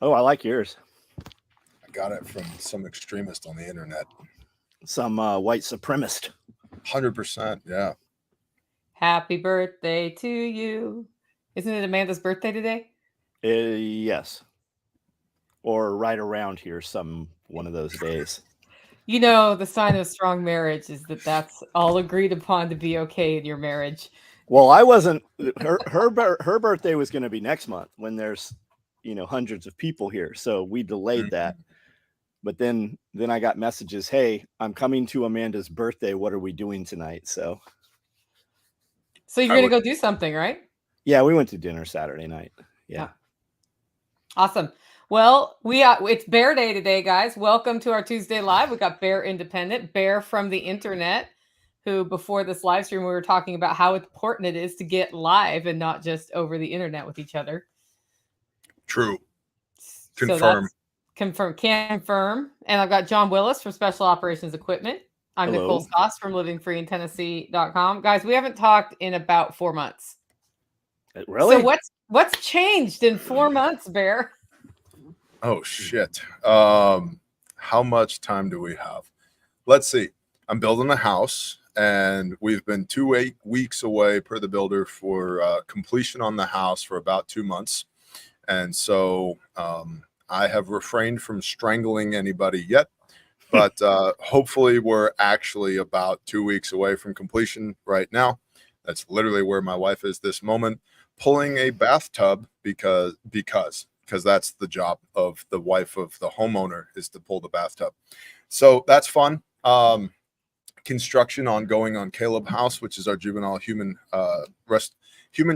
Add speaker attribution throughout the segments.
Speaker 1: Oh, I like yours.
Speaker 2: I got it from some extremist on the internet.
Speaker 1: Some white supremacist.
Speaker 2: 100%. Yeah.
Speaker 3: Happy birthday to you. Isn't it Amanda's birthday today?
Speaker 1: Yes, or right around here, some one of those days.
Speaker 3: You know, the sign of a strong marriage is that that's all agreed upon to be okay in your marriage.
Speaker 1: Well, I wasn't. Her birthday was going to be next month when there's hundreds of people here, so we delayed that.
Speaker 2: Mhm.
Speaker 1: But then I got messages, hey, I'm coming to Amanda's birthday, what are we doing tonight? So
Speaker 3: So you're
Speaker 2: I
Speaker 3: going to
Speaker 2: would.
Speaker 3: go do something, right?
Speaker 1: yeah, we went to dinner Saturday night. Yeah.
Speaker 3: Yeah. Awesome. Well, it's Bear Day today, guys. Welcome to our Tuesday live. We got Bear Independent, Bear from the internet, who before this live stream we were talking about how important it is to get live and not just over the internet with each other.
Speaker 2: True.
Speaker 3: So
Speaker 2: Confirm.
Speaker 3: that's can confirm. And I've got John Willis from Special Operations Equipment. I'm Nicole
Speaker 1: Hello.
Speaker 3: Stoss from livingfreeintennessee.com. Guys, we haven't talked in about 4 months. So
Speaker 1: Really?
Speaker 3: what's changed in 4 months, Bear?
Speaker 2: Oh, shit. How much time do we have? Let's see. I'm building a house, and we've been 2 weeks away per the builder for completion on the house for about 2 months. And so I have refrained from strangling anybody yet, but hopefully we're actually about 2 weeks away from completion right now. That's literally where my wife is this moment, pulling a bathtub because that's the job of the wife of the homeowner, is to pull the bathtub. So that's fun. Construction ongoing on Caleb House, which is our juvenile human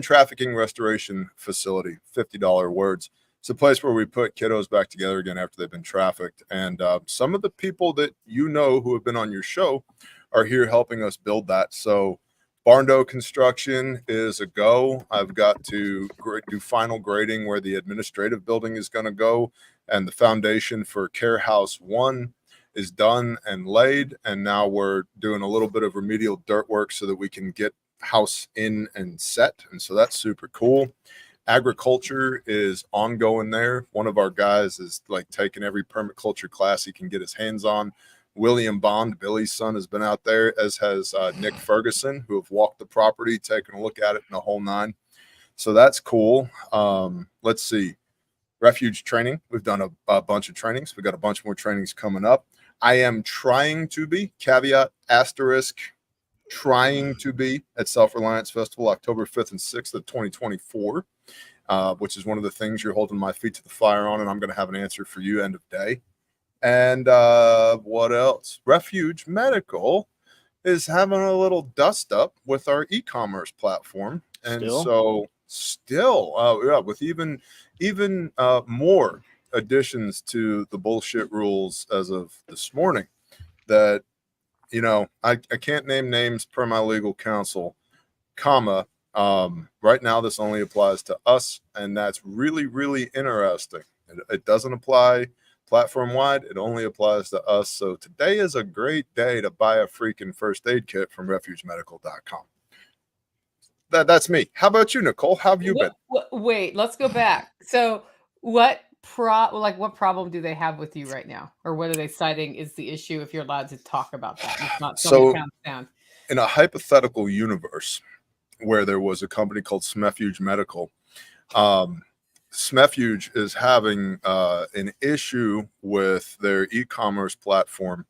Speaker 2: trafficking restoration facility. $50 words. It's a place where we put kiddos back together again after they've been trafficked. And some of the people that who have been on your show are here helping us build that. So Barndo construction is a go. I've got to do final grading where the administrative building is going to go, and the foundation for Care House 1 is done and laid, and now we're doing a little bit of remedial dirt work so that we can get house in and set, and so that's super cool. Agriculture is ongoing there. One of our guys is like taking every permaculture class he can get his hands on. William Bond, Billy's son, has been out there, as has Nick Ferguson, who have walked the property, taken a look at it in the whole nine. So that's cool. Let's see. Refuge training. We've done a bunch of trainings. We've got a bunch more trainings coming up. I am trying to be, caveat, asterisk, trying to be at Self-Reliance Festival October 5th and 6th of 2024, which is one of the things you're holding my feet to the fire on, and I'm going to have an answer for you end of day. And what else? Refuge Medical is having a little dust up with our e-commerce platform, and
Speaker 1: Still?
Speaker 2: yeah, with even more additions to the bullshit rules as of this morning. That I can't name names per my legal counsel, comma. Right now, this only applies to us, and that's really, really interesting. It doesn't apply platform wide, it only applies to us. So today is a great day to buy a freaking first aid kit from refugemedical.com. That's me. How about you, Nicole? How have you been?
Speaker 3: Wait, let's go back. So what problem do they have with you right now? Or what are they citing is the issue, if you're allowed to talk about that? It's not somebody
Speaker 2: So,
Speaker 3: pounds down.
Speaker 2: in a hypothetical universe where there was a company called Smefuge Medical, Smefuge is having an issue with their e-commerce platform,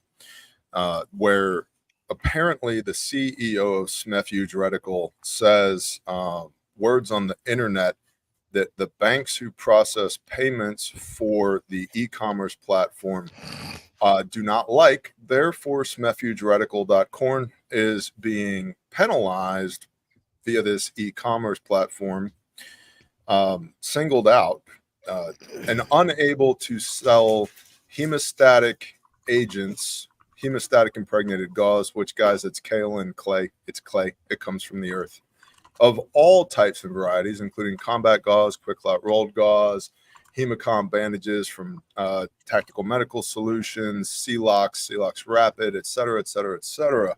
Speaker 2: where apparently the CEO of Smefuge Medical says words on the internet that the banks who process payments for the e-commerce platform do not like. Therefore, smefugeretical.corn is being penalized via this e-commerce platform, singled out, and unable to sell hemostatic agents, hemostatic impregnated gauze, which, guys, it's kaolin clay. It's clay. It comes from the earth, of all types and varieties, including combat gauze, quick clot rolled gauze, hemocom bandages from Tactical Medical Solutions, Celox Rapid, et cetera, et cetera, et cetera,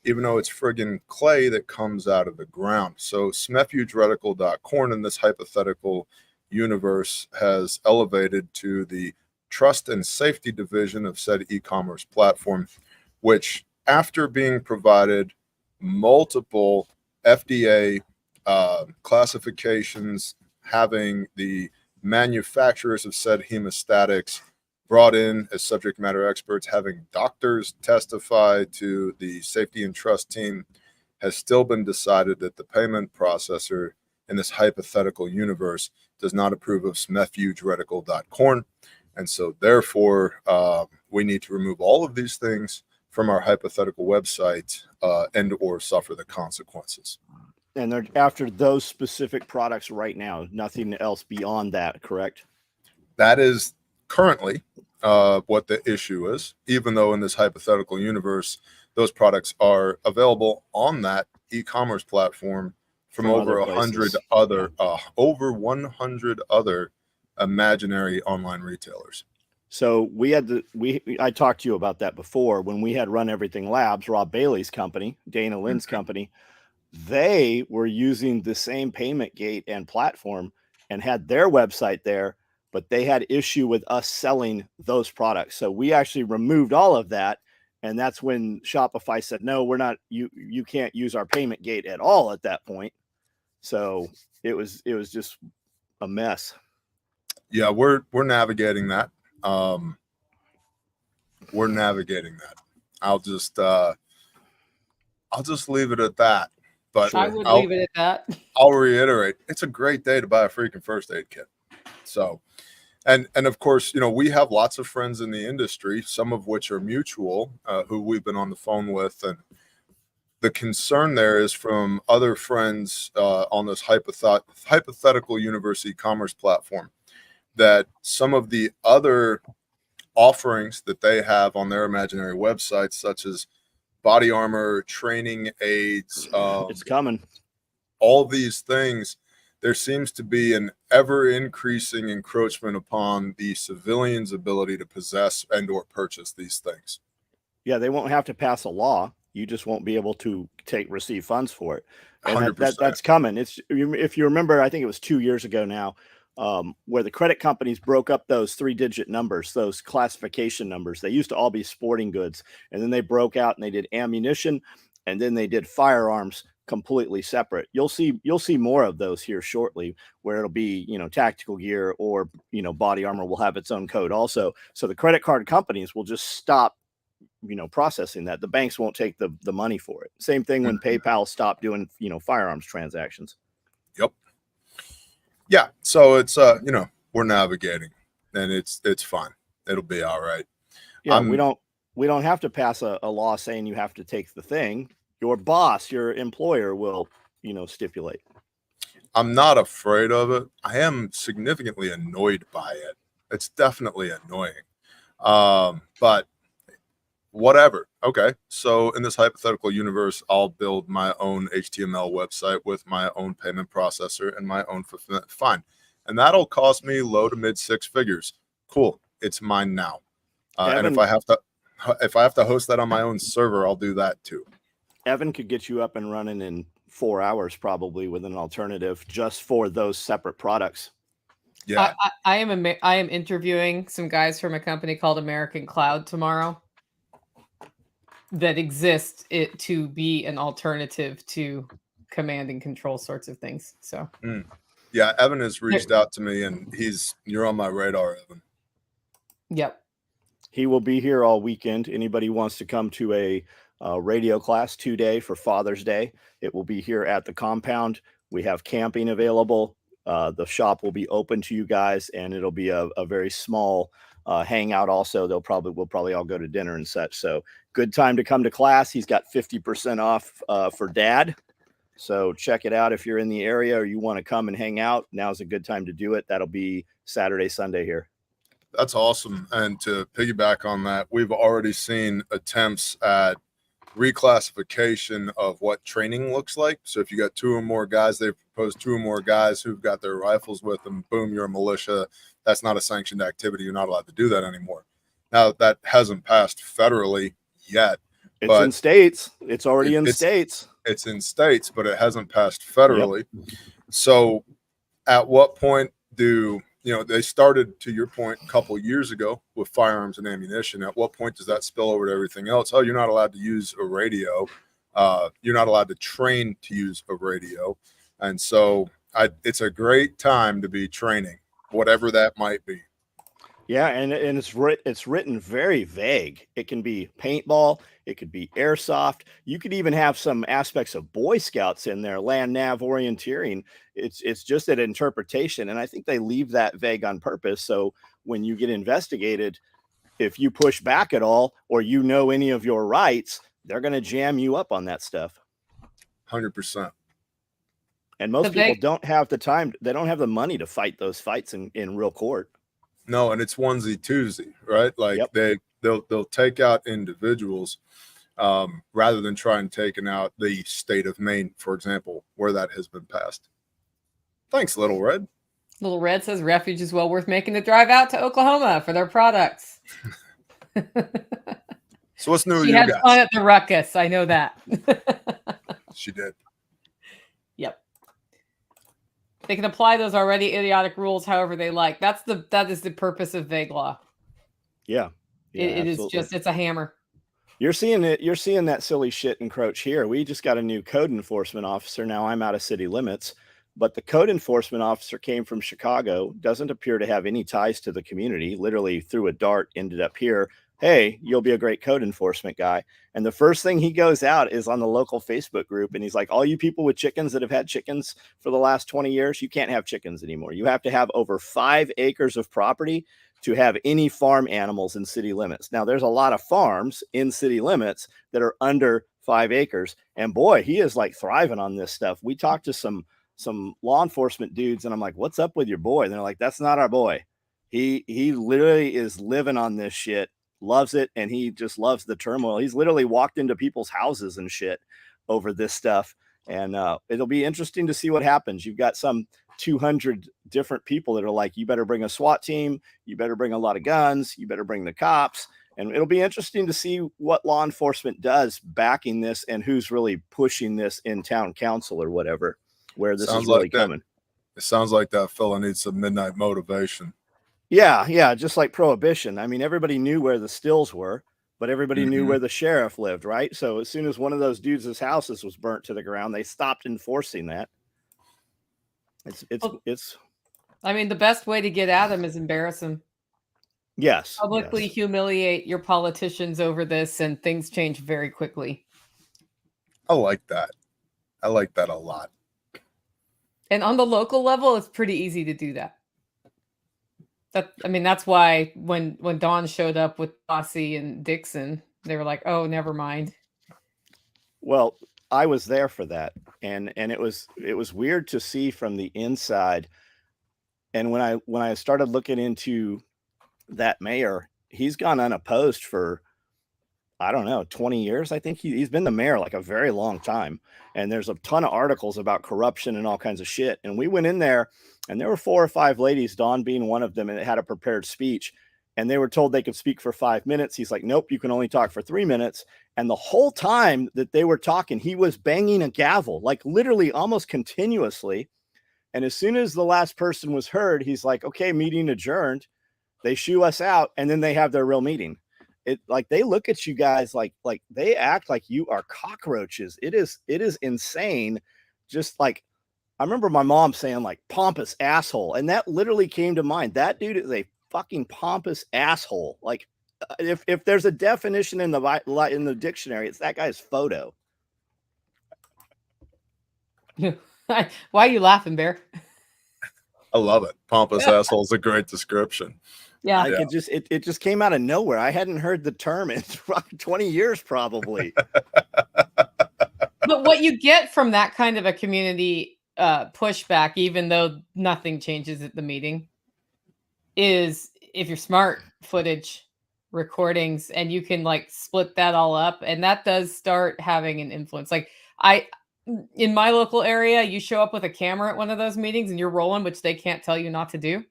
Speaker 2: even though it's friggin' clay that comes out of the ground. So smefugeretical.corn in this hypothetical universe has elevated to the trust and safety division of said e-commerce platform, which, after being provided multiple FDA classifications, having the manufacturers of said hemostatics brought in as subject matter experts, having doctors testify to the safety and trust team, has still been decided that the payment processor in this hypothetical universe does not approve of smefugeretical.corn. And so therefore, we need to remove all of these things from our hypothetical website and or suffer the consequences.
Speaker 1: And they're after those specific products right now, nothing else beyond that, correct?
Speaker 2: That is currently what the issue is, even though in this hypothetical universe, those products are available on that e-commerce platform from over 100 other, over 100 other imaginary online retailers.
Speaker 1: So I talked to you about that before when we had Run Everything Labs, Rob Bailey's company, Dana Lynn's company. They were using the same payment gate and platform and had their website there, but they had issue with us selling those products. So we actually removed all of that. And that's when Shopify said, no, we're not, you can't use our payment gate at all at that point. So it was just a mess.
Speaker 2: Yeah, we're navigating that. We're navigating that. I'll just leave it at that. But
Speaker 3: I would leave it at that.
Speaker 2: I'll reiterate, it's a great day to buy a freaking first aid kit. So, and of course, you know, we have lots of friends in the industry, some of which are mutual, who we've been on the phone with, and the concern there is from other friends on this hypothetical university commerce platform, that some of the other offerings that they have on their imaginary websites, such as body armor, training aids,
Speaker 1: it's coming.
Speaker 2: All these things, there seems to be an ever increasing encroachment upon the civilian's ability to possess and or purchase these things.
Speaker 1: Yeah, they won't have to pass a law. You just won't be able to receive funds for it. And that's coming. It's, if you remember, I think it was 2 years ago now, where the credit companies broke up those 3-digit numbers, those classification numbers. They used to all be sporting goods, and then they broke out and they did ammunition, and then they did firearms completely separate. You'll see more of those here shortly, where it'll be, you know, tactical gear, or, you know, body armor will have its own code also. So the credit card companies will just stop, you know, processing that. The banks won't take the money for it. Same thing when PayPal stopped doing, you know, firearms transactions.
Speaker 2: Yep. Yeah. So it's, you know, we're navigating, and it's fine. It'll be all right.
Speaker 1: Yeah. We don't have to pass a law saying you have to take the thing. Your boss, your employer will, you know, stipulate.
Speaker 2: I'm not afraid of it. I am significantly annoyed by it. It's definitely annoying. But whatever. Okay. So in this hypothetical universe, I'll build my own HTML website with my own payment processor and my own fulfillment. Fine. And that'll cost me low to mid 6 figures. Cool. It's mine now. And if I have to host that on my own server, I'll do that too.
Speaker 1: Evan could get you up and running in 4 hours, probably, with an alternative just for those separate products.
Speaker 2: Yeah.
Speaker 3: I am interviewing some guys from a company called American Cloud tomorrow that exists to be an alternative to command and control sorts of things. So
Speaker 2: yeah, Evan has reached out to me, and you're on my radar, Evan.
Speaker 3: Yep.
Speaker 1: He will be here all weekend. Anybody who wants to come to a radio class 2-day for Father's Day, it will be here at the compound. We have camping available. The shop will be open to you guys, and it'll be a very small hangout. Also, we'll probably all go to dinner and such. So good time to come to class. He's got 50% off for Dad. So check it out if you're in the area or you want to come and hang out. Now's a good time to do it. That'll be Saturday, Sunday here.
Speaker 2: That's awesome. And to piggyback on that, we've already seen attempts at reclassification of what training looks like. So if you got 2 or more guys, they've proposed 2 or more guys who've got their rifles with them. Boom, you're a militia. That's not a sanctioned activity. You're not allowed to do that anymore. Now, that hasn't passed federally yet.
Speaker 1: It's in states. It's already in states.
Speaker 2: It's in states, but it hasn't passed federally. Yep. So at what point they started, to your point, a couple years ago with firearms and ammunition. At what point does that spill over to everything else? Oh, you're not allowed to use a radio. You're not allowed to train to use a radio. And so it's a great time to be training, whatever that might be.
Speaker 1: Yeah, and it's written very vague. It can be paintball, it could be airsoft. You could even have some aspects of Boy Scouts in there, land nav orienteering. It's just an interpretation, and I think they leave that vague on purpose. So when you get investigated, if you push back at all or any of your rights, they're going to jam you up on that stuff.
Speaker 2: 100%.
Speaker 1: And most people don't have the time. They don't have the money to fight those fights in real court.
Speaker 2: No, and it's onesie twosie, right? Like they'll take out individuals rather than try and taking out the state of Maine, for example, where that has been passed. Thanks, Little Red.
Speaker 3: Little Red says Refuge is well worth making the drive out to Oklahoma for their products.
Speaker 2: So what's new with
Speaker 3: you
Speaker 2: you
Speaker 3: guys? She had fun at the ruckus. I know that.
Speaker 2: She did.
Speaker 3: Yep. They can apply those already idiotic rules however they like. That is the purpose of vague law.
Speaker 1: Yeah.
Speaker 3: It is just, it's a hammer.
Speaker 1: You're seeing it. You're seeing that silly shit encroach here. We just got a new code enforcement officer. Now I'm out of city limits, but the code enforcement officer came from Chicago, doesn't appear to have any ties to the community, literally threw a dart, ended up here. Hey, you'll be a great code enforcement guy. And the first thing he goes out is on the local Facebook group. And he's like, all you people with chickens that have had chickens for the last 20 years, you can't have chickens anymore. You have to have over 5 acres of property to have any farm animals in city limits. Now, there's a lot of farms in city limits that are under 5 acres. And boy, he is like thriving on this stuff. We talked to some law enforcement dudes and I'm like, what's up with your boy? And they're like, that's not our boy. He literally is living on this shit, loves it. And he just loves the turmoil. He's literally walked into people's houses and shit over this stuff. And it'll be interesting to see what happens. You've got some 200 different people that are like, you better bring a SWAT team. You better bring a lot of guns. You better bring the cops. And it'll be interesting to see what law enforcement does backing this and who's really pushing this in town council or whatever, where this is really coming.
Speaker 2: It sounds like that fella needs some midnight motivation.
Speaker 1: Yeah. Just like prohibition. I mean, everybody knew where the stills were, but everybody knew where the sheriff lived, right? So as soon as one of those dudes' houses was burnt to the ground, they stopped enforcing that. It's
Speaker 3: I mean, the best way to get at them is embarrass them.
Speaker 1: Yes.
Speaker 3: Publicly humiliate your politicians over this, and things change very quickly.
Speaker 2: I like that. I like that a lot.
Speaker 3: And on the local level, it's pretty easy to do that. That's why when Dawn showed up with Bossy and Dixon, they were like, oh, never mind.
Speaker 1: Well, I was there for that. And it was weird to see from the inside. And when I started looking into that mayor, he's gone unopposed for, I don't know, 20 years. I think he's been the mayor like a very long time. And there's a ton of articles about corruption and all kinds of shit. And we went in there and there were 4 or 5 ladies, Dawn being one of them, and it had a prepared speech. And they were told they could speak for 5 minutes. He's like, nope, you can only talk for 3 minutes. And the whole time that they were talking, he was banging a gavel, like literally almost continuously. And as soon as the last person was heard, he's like, okay, meeting adjourned. They shoo us out, and then they have their real meeting. It like they look at you guys like they act like you are cockroaches. It is insane. Just like I remember my mom saying like pompous asshole, and that literally came to mind. That dude is a fucking pompous asshole. Like if there's a definition in the dictionary, it's that guy's photo.
Speaker 3: Why are you laughing, Bear?
Speaker 2: I love it. Pompous asshole is a great description.
Speaker 3: Yeah.
Speaker 1: Like it just came out of nowhere. I hadn't heard the term in 20 years probably.
Speaker 3: But what you get from that kind of a community pushback, even though nothing changes at the meeting, is if you're smart, footage, recordings, and you can like split that all up, and that does start having an influence. Like in my local area, you show up with a camera at one of those meetings and you're rolling, which they can't tell you not to do.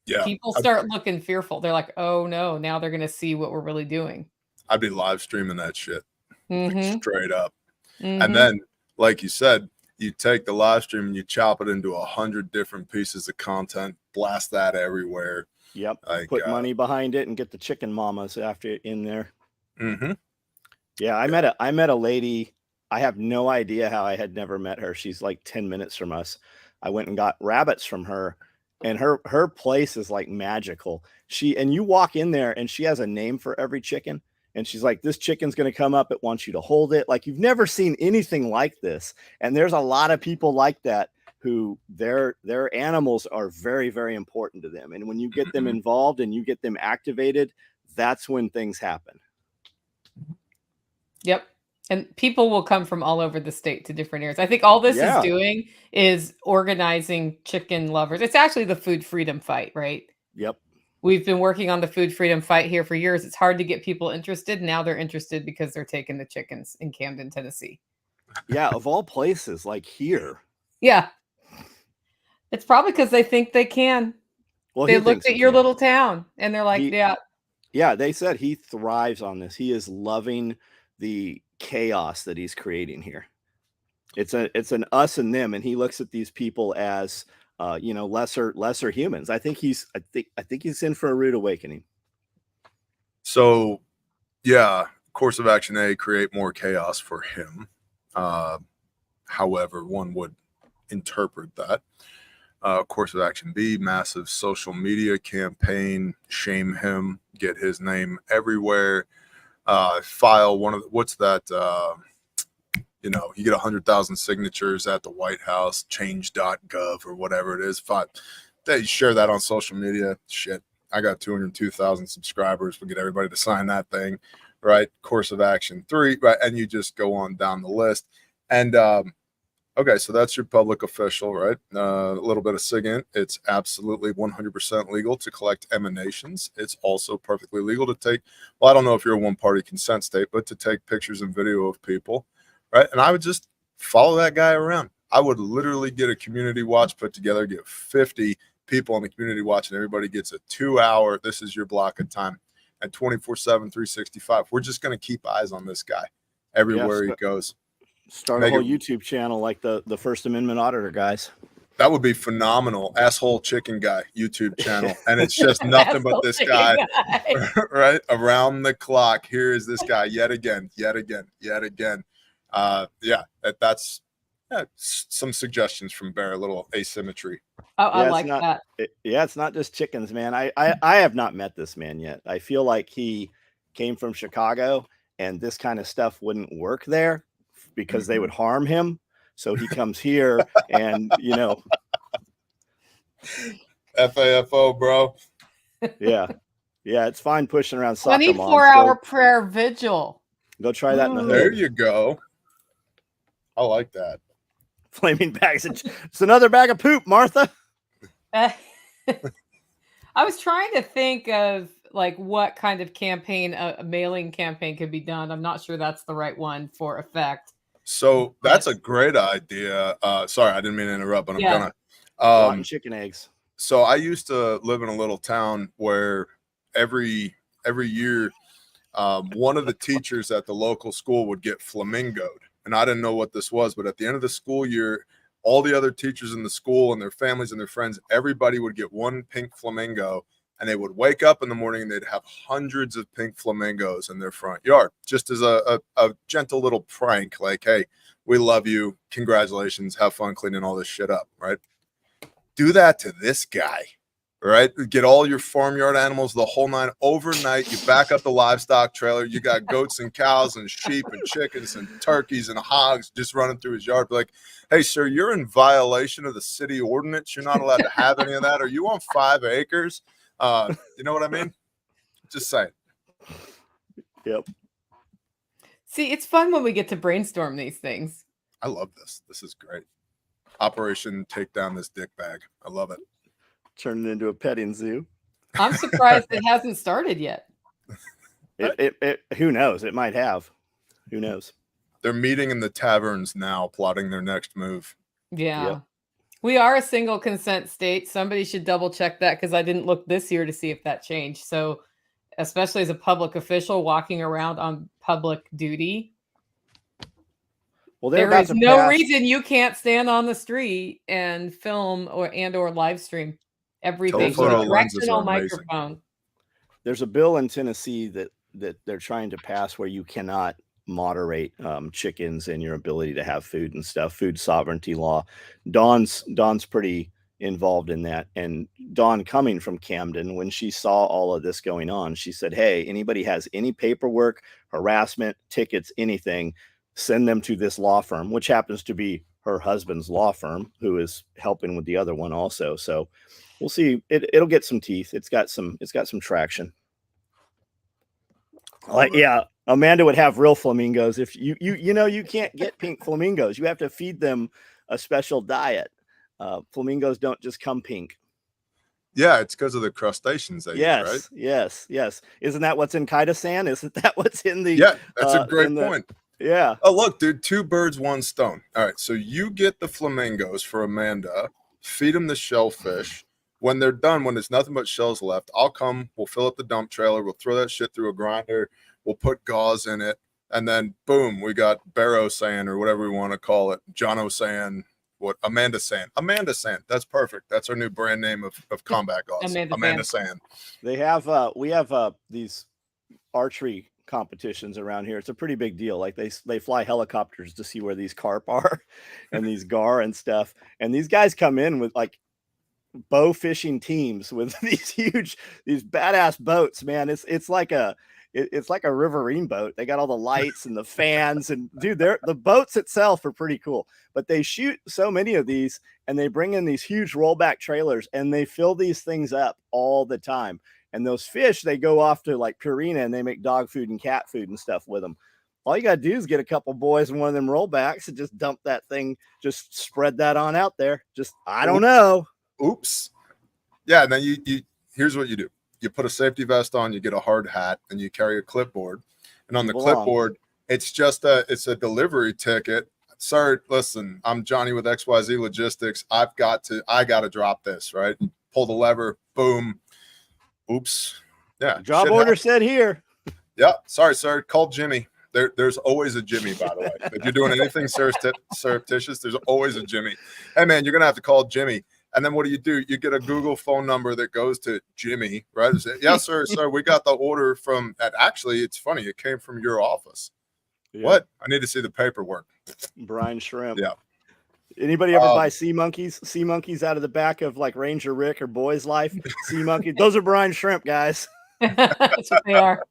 Speaker 2: Yeah.
Speaker 3: People start looking fearful. They're like, oh no, now they're going to see what we're really doing.
Speaker 2: I'd be live streaming that shit. Like, straight up.
Speaker 3: Mm-hmm.
Speaker 2: And then, like you said, you take the live stream and you chop it into 100 different pieces of content, blast that everywhere.
Speaker 1: Yep.
Speaker 2: Like,
Speaker 1: Put money behind it and get the chicken mamas after in there.
Speaker 2: Mm-hmm.
Speaker 1: Yeah, I met a lady. I have no idea how I had never met her. She's like 10 minutes from us. I went and got rabbits from her, and her place is like magical. And you walk in there and she has a name for every chicken. And she's like, this chicken's going to come up. It wants you to hold it. Like, you've never seen anything like this. And there's a lot of people like that who their animals are very, very important to them. And when you get them involved and you get them activated, that's when things happen.
Speaker 3: Yep. And people will come from all over the state to different areas. I think all this is doing is organizing chicken lovers. It's actually the food freedom fight, right?
Speaker 1: Yep.
Speaker 3: We've been working on the food freedom fight here for years. It's hard to get people interested. Now they're interested because they're taking the chickens in Camden, Tennessee.
Speaker 1: Yeah, of all places, like here.
Speaker 3: Yeah. It's probably because they think they can. Well, they looked at your little town and they're like, yeah.
Speaker 1: Yeah, they said he thrives on this. He is loving the chaos that he's creating here. It's an us and them, and he looks at these people as lesser humans. I think he's in for a rude awakening.
Speaker 2: So, yeah, course of action A, create more chaos for him. However, one would interpret that. Course of action B, massive social media campaign, shame him, get his name everywhere. File one of what's that? You get 100,000 signatures at the White House, change.gov or whatever it is. They share that on social media. Shit, I got 202,000 subscribers. We'll get everybody to sign that thing, right? Course of action 3, right? And you just go on down the list. And okay, so that's your public official, right? A little bit of SIGINT. It's absolutely 100% legal to collect emanations. It's also perfectly legal to take, well, I don't know if you're a one-party consent state, but to take pictures and video of people, right? And I would just follow that guy around. I would literally get a community watch put together, get 50 people on the community watch, and everybody gets a 2-hour, this is your block of time, and 24/7, 365. We're just going to keep eyes on this guy everywhere he goes.
Speaker 1: Start a whole YouTube channel like the First Amendment auditor guys.
Speaker 2: That would be phenomenal. Asshole chicken guy YouTube channel. And it's just nothing but this guy, right? Around the clock. Here is this guy yet again. That's some suggestions from Bear, a little asymmetry.
Speaker 3: Oh, I like that.
Speaker 1: It's not just chickens, man. I have not met this man yet. I feel like he came from Chicago and this kind of stuff wouldn't work there because they would harm him. So he comes here and,
Speaker 2: FAFO, bro.
Speaker 1: Yeah. Yeah. It's fine pushing around
Speaker 3: 24-hour prayer vigil.
Speaker 1: Go try that in the hood.
Speaker 2: There you go. I like that.
Speaker 1: Flaming bags. It's another bag of poop, Martha.
Speaker 3: I was trying to think of like what kind of campaign, a mailing campaign could be done. I'm not sure that's the right one for effect.
Speaker 2: So that's a great idea. Sorry, I didn't mean to interrupt, but I'm gonna
Speaker 1: rotten chicken eggs.
Speaker 2: So I used to live in a little town where every year one of the teachers at the local school would get flamingoed. And I didn't know what this was, but at the end of the school year, all the other teachers in the school and their families and their friends, everybody would get one pink flamingo. And they would wake up in the morning and they'd have hundreds of pink flamingos in their front yard, just as a gentle little prank, like, hey, we love you. Congratulations. Have fun cleaning all this shit up, right? Do that to this guy, right? Get all your farmyard animals, the whole nine overnight. You back up the livestock trailer. You got goats and cows and sheep and chickens and turkeys and hogs just running through his yard. Like, hey, sir, you're in violation of the city ordinance. You're not allowed to have any of that. Are you on 5 acres? You know what I mean? Just saying.
Speaker 1: Yep.
Speaker 3: See, it's fun when we get to brainstorm these things.
Speaker 2: I love this. This is great. Operation Take Down This Dick Bag. I love it.
Speaker 1: Turn it into a petting zoo.
Speaker 3: I'm surprised it hasn't started yet.
Speaker 1: Who knows? It might have. Who knows?
Speaker 2: They're meeting in the taverns now, plotting their next move.
Speaker 3: Yeah.
Speaker 1: Yep.
Speaker 3: We are a single consent state. Somebody should double check that because I didn't look this year to see if that changed. So, especially as a public official walking around on public duty.
Speaker 1: Well, they're
Speaker 3: there
Speaker 1: about
Speaker 3: is
Speaker 1: to
Speaker 3: no
Speaker 1: pass.
Speaker 3: reason you can't stand on the street and film or live stream everything with
Speaker 2: Telephoto
Speaker 3: a
Speaker 2: lenses are
Speaker 3: directional
Speaker 2: amazing.
Speaker 3: microphone.
Speaker 1: There's a bill in Tennessee that they're trying to pass where you cannot moderate chickens and your ability to have food and stuff. Food sovereignty law. Dawn's pretty involved in that, and Dawn, coming from Camden, when she saw all of this going on, she said, "Hey, anybody has any paperwork, harassment, tickets, anything, send them to this law firm," which happens to be her husband's law firm, who is helping with the other one also. So we'll see. It'll get some teeth. It's got some traction. Yeah, Amanda would have real flamingos. If you can't get pink flamingos. You have to feed them a special diet. Flamingos don't just come pink.
Speaker 2: Yeah, it's because of the crustaceans they eat, right?
Speaker 1: Yes. Isn't that what's in Kaido-san? Isn't that what's in the?
Speaker 2: Yeah, that's a great point.
Speaker 1: Yeah.
Speaker 2: Oh, look, dude, 2 birds, 1 stone. All right, so you get the flamingos for Amanda, feed them the shellfish. When they're done, when there's nothing but shells left, I'll come, we'll fill up the dump trailer, we'll throw that shit through a grinder, we'll put gauze in it, and then boom, we got Barrow Sand or whatever we want to call it, Jono Sand, Amanda Sand. Amanda Sand, that's perfect. That's our new brand name of combat gauze. Amanda Sand.
Speaker 1: They have we have these archery competitions around here. It's a pretty big deal. Like they fly helicopters to see where these carp are and these gar and stuff. And these guys come in with like bow fishing teams with these badass boats, man. It's like a riverine boat. They got all the lights and the fans, and dude, the boats itself are pretty cool. But they shoot so many of these, and they bring in these huge rollback trailers, and they fill these things up all the time. And those fish, they go off to like Purina, and they make dog food and cat food and stuff with them. All you got to do is get a couple boys in one of them rollbacks and just dump that thing, just spread that on out there. I don't know.
Speaker 2: Oops. Yeah, and then you here's what you do. You put a safety vest on, you get a hard hat, and you carry a clipboard. And on the clipboard, it's a delivery ticket. Sir, listen, I'm Johnny with XYZ Logistics. I got to drop this, right? Pull the lever, boom. Oops. Yeah.
Speaker 1: Job order said here.
Speaker 2: Yeah. Sorry, sir. Call Jimmy. There's always a Jimmy, by the way. If you're doing anything surreptitious, there's always a Jimmy. Hey, man, you're going to have to call Jimmy. And then what do? You get a Google phone number that goes to Jimmy, right? Say, yes, sir. We got the order from, and actually, it's funny. It came from your office. Yeah. What? I need to see the paperwork.
Speaker 1: Brine shrimp.
Speaker 2: Yeah.
Speaker 1: Anybody ever buy sea monkeys? Sea monkeys out of the back of like Ranger Rick or Boy's Life? Sea monkeys. Those are brine shrimp, guys.
Speaker 3: That's what they are.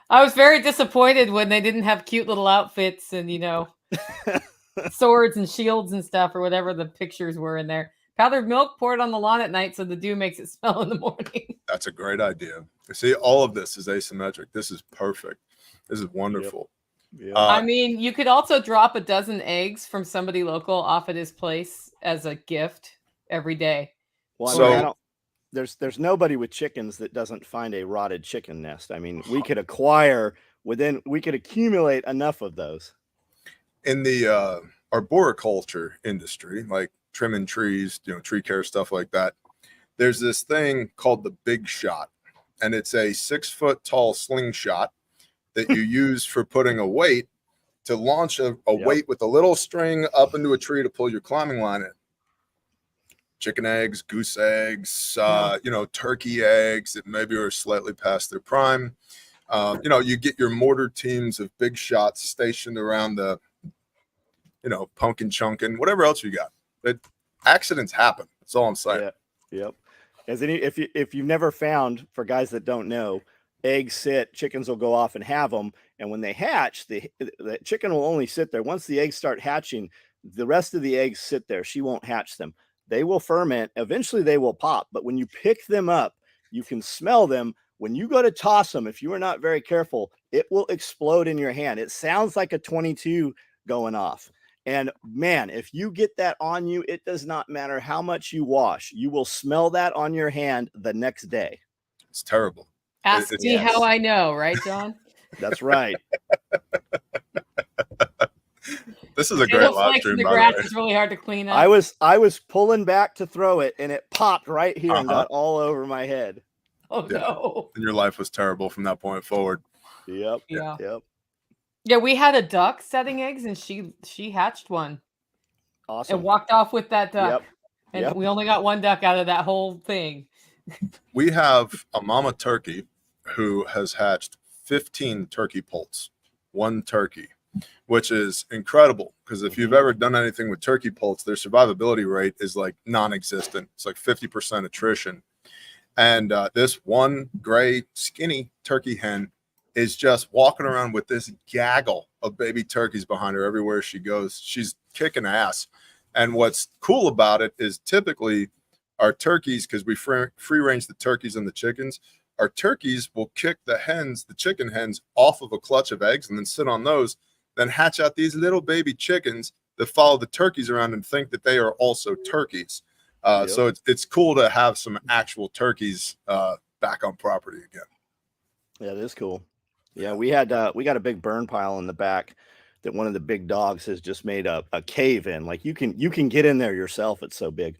Speaker 3: I was very disappointed when they didn't have cute little outfits and, swords and shields and stuff or whatever the pictures were in there. Powdered milk, pour it on the lawn at night so the dew makes it smell in the morning.
Speaker 2: That's a great idea. See, all of this is asymmetric. This is perfect. This is wonderful.
Speaker 1: Yep.
Speaker 3: I mean, you could also drop a dozen eggs from somebody local off at his place as a gift every day.
Speaker 1: Well, so there's nobody with chickens that doesn't find a rotted chicken nest. I mean, we could accumulate enough of those.
Speaker 2: In the arboriculture industry, like trimming trees, tree care, stuff like that, there's this thing called the big shot, and it's a 6-foot tall slingshot that you use for putting a weight to launch a weight with a little string up into a tree to pull your climbing line in. Chicken eggs, goose eggs, turkey eggs that maybe are slightly past their prime. You get your mortar teams of big shots stationed around the, pumpkin chunkin, whatever else you got. But accidents happen. That's all I'm saying.
Speaker 1: Yeah. Yep. If you've never found, for guys that don't know, eggs sit, chickens will go off and have them. And when they hatch, the chicken will only sit there. Once the eggs start hatching, the rest of the eggs sit there. She won't hatch them. They will ferment. Eventually they will pop. But when you pick them up, you can smell them. When you go to toss them, if you are not very careful, it will explode in your hand. It sounds like a 22 going off. And man, if you get that on you, it does not matter how much you wash. You will smell that on your hand the next day.
Speaker 2: It's terrible.
Speaker 3: Ask me how I know, right, John?
Speaker 1: That's right.
Speaker 2: This is a great live stream.
Speaker 3: The grass is really hard to clean up.
Speaker 1: I was pulling back to throw it, and it popped right here and got all over my head.
Speaker 3: Oh no!
Speaker 2: And your life was terrible from that point forward.
Speaker 1: Yep.
Speaker 3: Yeah.
Speaker 1: Yep.
Speaker 3: Yeah, we had a duck setting eggs, and she hatched one
Speaker 1: Awesome.
Speaker 3: and walked off with that duck.
Speaker 1: Yep.
Speaker 3: And
Speaker 1: Yep.
Speaker 3: we only got one duck out of that whole thing.
Speaker 2: We have a mama turkey who has hatched 15 turkey poults, one turkey, which is incredible because if you've ever done anything with turkey poults, their survivability rate is like non-existent. It's like 50% attrition. And this one gray, skinny turkey hen is just walking around with this gaggle of baby turkeys behind her everywhere she goes. She's kicking ass. And what's cool about it is typically our turkeys, because we free range the turkeys and the chickens, our turkeys will kick the hens, the chicken hens, off of a clutch of eggs and then sit on those, then hatch out these little baby chickens that follow the turkeys around and think that they are also turkeys. So it's cool to have some actual turkeys back on property again.
Speaker 1: Yeah, it is cool. Yeah, we got a big burn pile in the back that one of the big dogs has just made a cave in. Like you can get in there yourself. It's so big.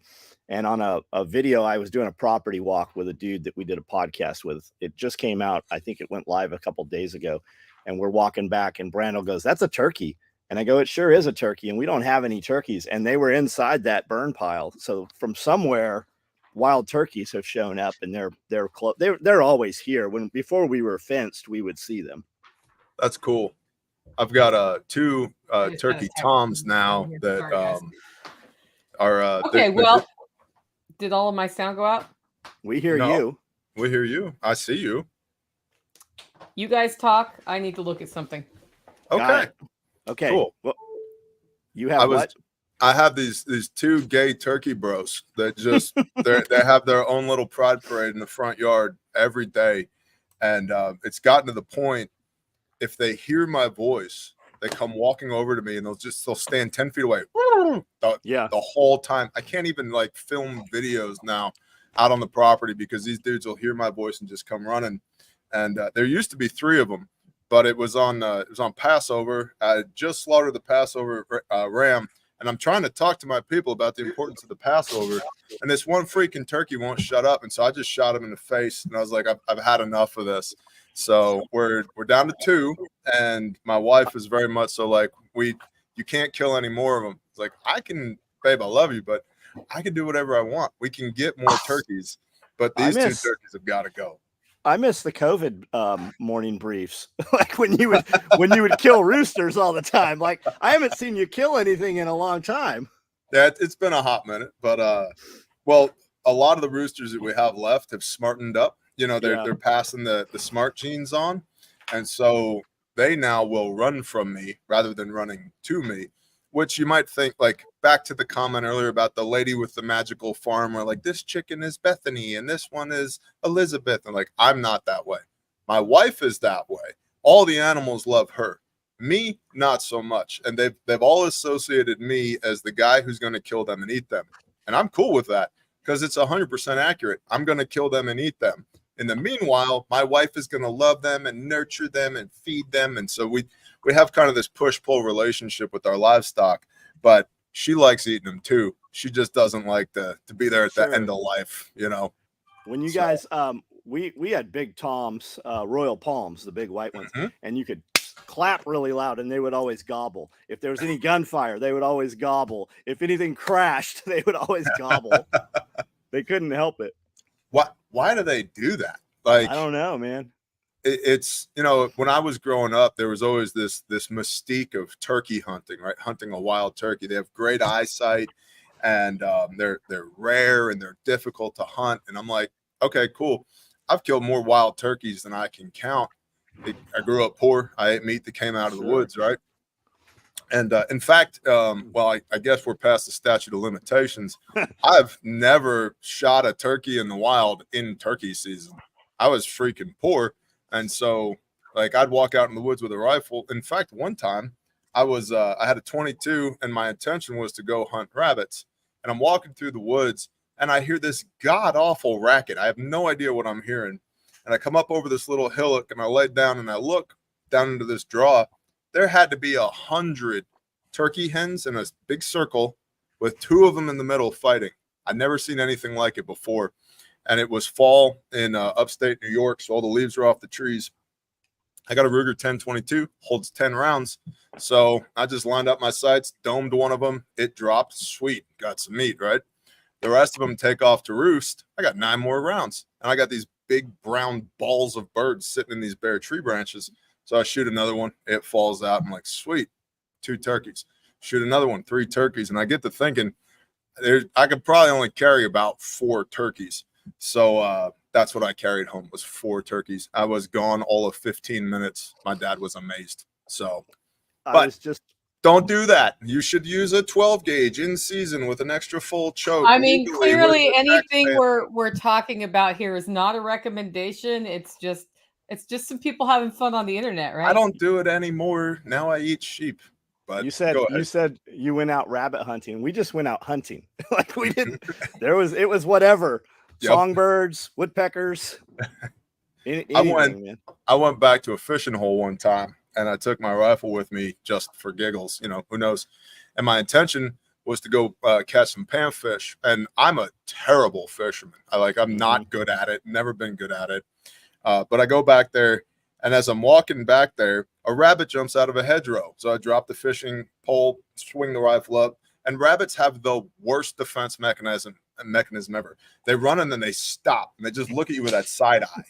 Speaker 1: And on a video, I was doing a property walk with a dude that we did a podcast with. It just came out. I think it went live a couple days ago. And we're walking back and Brandel goes, "That's a turkey." And I go, "It sure is a turkey." And we don't have any turkeys. And they were inside that burn pile. So from somewhere, wild turkeys have shown up, and they're always here. Before we were fenced, we would see them.
Speaker 2: That's cool. I've got two turkey toms now that are
Speaker 3: okay. Well, did all of my sound go out?
Speaker 1: We hear you.
Speaker 2: We hear you. I see you.
Speaker 3: You guys talk. I need to look at something.
Speaker 2: Okay.
Speaker 1: Okay.
Speaker 2: Cool.
Speaker 1: Well, you have what?
Speaker 2: I have these two gay turkey bros that just they have their own little pride parade in the front yard every day, and it's gotten to the point if they hear my voice, they come walking over to me and they'll stand 10 feet away. The whole time. I can't even like film videos now out on the property because these dudes will hear my voice and just come running. And there used to be 3 of them, but it was on Passover. I just slaughtered the Passover ram, and I'm trying to talk to my people about the importance of the Passover. And this one freaking turkey won't shut up, and so I just shot him in the face. And I was like, I've had enough of this. So we're down to 2, and my wife is very much so like, you can't kill any more of them. It's like, babe, I love you, but I can do whatever I want. We can get more turkeys, but these 2 turkeys have got to go.
Speaker 1: I miss the COVID morning briefs, like when you would kill roosters all the time. Like I haven't seen you kill anything in a long time.
Speaker 2: Yeah, it's been a hot minute, but well, a lot of the roosters that we have left have smartened up. You know, they're passing the smart genes on, and so they now will run from me rather than running to me, which you might think, like back to the comment earlier about the lady with the magical farm where like this chicken is Bethany and this one is Elizabeth. And like, I'm not that way. My wife is that way. All the animals love her. Me, not so much. And they've all associated me as the guy who's going to kill them and eat them. And I'm cool with that because it's 100% accurate. I'm going to kill them and eat them. In the meanwhile, my wife is going to love them and nurture them and feed them. And so we have kind of this push-pull relationship with our livestock, but she likes eating them too. She just doesn't like to be there at the end of life, you know.
Speaker 1: When you guys, we had big toms, Royal Palms, the big white ones, and you could clap really loud and they would always gobble. If there was any gunfire, they would always gobble. If anything crashed, they would always gobble. They couldn't help it.
Speaker 2: Why do they do that? Like,
Speaker 1: I don't know, man.
Speaker 2: It's, you know, when I was growing up, there was always this mystique of turkey hunting, right? Hunting a wild turkey. They have great eyesight, and they're rare and they're difficult to hunt. And I'm like, okay, cool. I've killed more wild turkeys than I can count. I grew up poor. I ate meat that came out of the woods, right? And in fact, well, I guess we're past the statute of limitations. I've never shot a turkey in the wild in turkey season. I was freaking poor. And so like I'd walk out in the woods with a rifle. In fact, one time I had a 22 and my intention was to go hunt rabbits. And I'm walking through the woods and I hear this god awful racket. I have no idea what I'm hearing. And I come up over this little hillock and I lay down and I look down into this draw. There had to be 100 turkey hens in a big circle with 2 of them in the middle fighting. I'd never seen anything like it before. And it was fall in upstate New York, so all the leaves were off the trees. I got a Ruger 1022, holds 10 rounds. So I just lined up my sights, domed one of them. It dropped. Sweet. Got some meat, right? The rest of them take off to roost. I got 9 more rounds. And I got these big brown balls of birds sitting in these bare tree branches. So I shoot another one. It falls out. I'm like, sweet. 2 turkeys. Shoot another one. 3 turkeys. And I get to thinking, I could probably only carry about 4 turkeys. So that's what I carried home was 4 turkeys. I was gone all of 15 minutes. My dad was amazed. So, but don't do that. You should use a 12 gauge in season with an extra full choke.
Speaker 3: I mean, clearly anything we're talking about here is not a recommendation. It's just some people having fun on the internet, right?
Speaker 2: I don't do it anymore. Now I eat sheep. But
Speaker 1: you said you went out rabbit hunting. We just went out hunting. Like we didn't. It was whatever. Yep. Songbirds, woodpeckers.
Speaker 2: I went back to a fishing hole one time, and I took my rifle with me just for giggles. You know, who knows? And my intention was to go catch some panfish. And I'm a terrible fisherman. I'm not good at it. Never been good at it. But I go back there, and as I'm walking back there, a rabbit jumps out of a hedgerow. So I drop the fishing pole, swing the rifle up, and rabbits have the worst defense mechanism ever. They run and then they stop, and they just look at you with that side eye.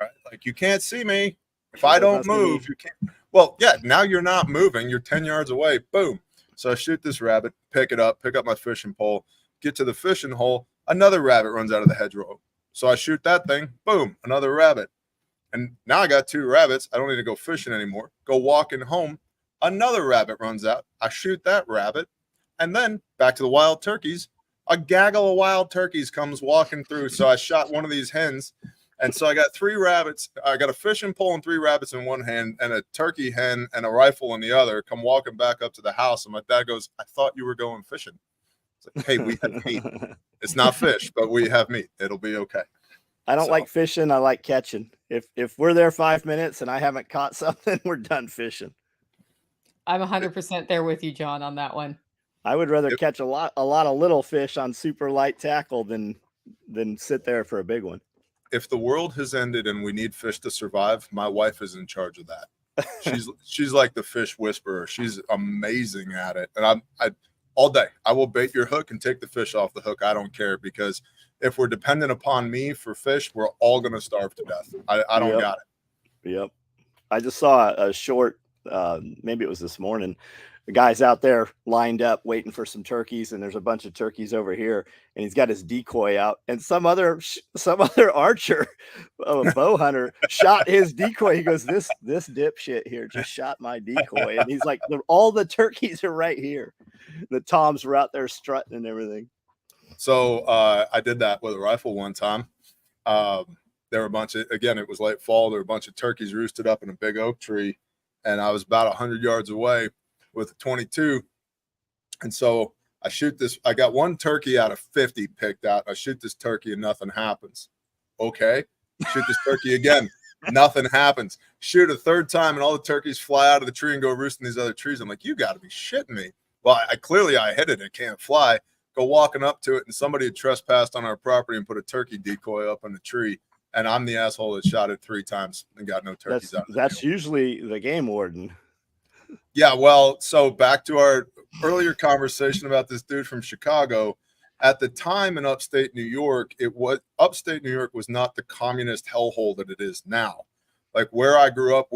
Speaker 2: Right? Like, you can't see me. If I don't move, you can't. Well, yeah, now you're not moving. You're 10 yards away. Boom. So I shoot this rabbit, pick up my fishing pole, get to the fishing hole. Another rabbit runs out of the hedgerow. So I shoot that thing. Boom, another rabbit. And now I got 2 rabbits. I don't need to go fishing anymore. Go walking home. Another rabbit runs out. I shoot that rabbit. And then back to the wild turkeys. A gaggle of wild turkeys comes walking through. So I shot one of these hens. And so I got 3 rabbits. I got a fishing pole and 3 rabbits in one hand and a turkey hen and a rifle in the other. Come walking back up to the house. And my dad goes, I thought you were going fishing. It's like, hey, we have meat. It's not fish, but we have meat. It'll be okay.
Speaker 1: I don't like fishing. I like catching. If we're there 5 minutes and I haven't caught something, we're done fishing.
Speaker 3: I'm 100% there with you, John, on that one.
Speaker 1: I would rather catch a lot of little fish on super light tackle than sit there for a big one.
Speaker 2: If the world has ended and we need fish to survive, my wife is in charge of that. She's like the fish whisperer. She's amazing at it. And I all day I will bait your hook and take the fish off the hook. I don't care, because if we're dependent upon me for fish, we're all going to starve to death. I don't got it.
Speaker 1: Yep. I just saw a short, maybe it was this morning. The guy's out there lined up waiting for some turkeys, and there's a bunch of turkeys over here, and he's got his decoy out, and some other archer, a bow hunter, shot his decoy. He goes, this dipshit here just shot my decoy. And he's like, all the turkeys are right here. The toms were out there strutting and everything.
Speaker 2: So I did that with a rifle one time. There were a bunch of, again, it was late fall. There were a bunch of turkeys roosted up in a big oak tree, and I was about 100 yards away with a 22. And so I shoot this. I got 1 turkey out of 50 picked out. I shoot this turkey and nothing happens. Okay. Shoot this turkey again. Nothing happens. Shoot a 3rd time, and all the turkeys fly out of the tree and go roost in these other trees. I'm like, you got to be shitting me. Well, I clearly hit it. It can't fly. Go walking up to it, and somebody had trespassed on our property and put a turkey decoy up on the tree. And I'm the asshole that shot it 3 times and got no turkeys out.
Speaker 1: That's usually the game warden.
Speaker 2: Yeah, well, so back to our earlier conversation about this dude from Chicago. At the time in upstate New York, upstate New York was not the communist hellhole that it is now. Like where I grew up,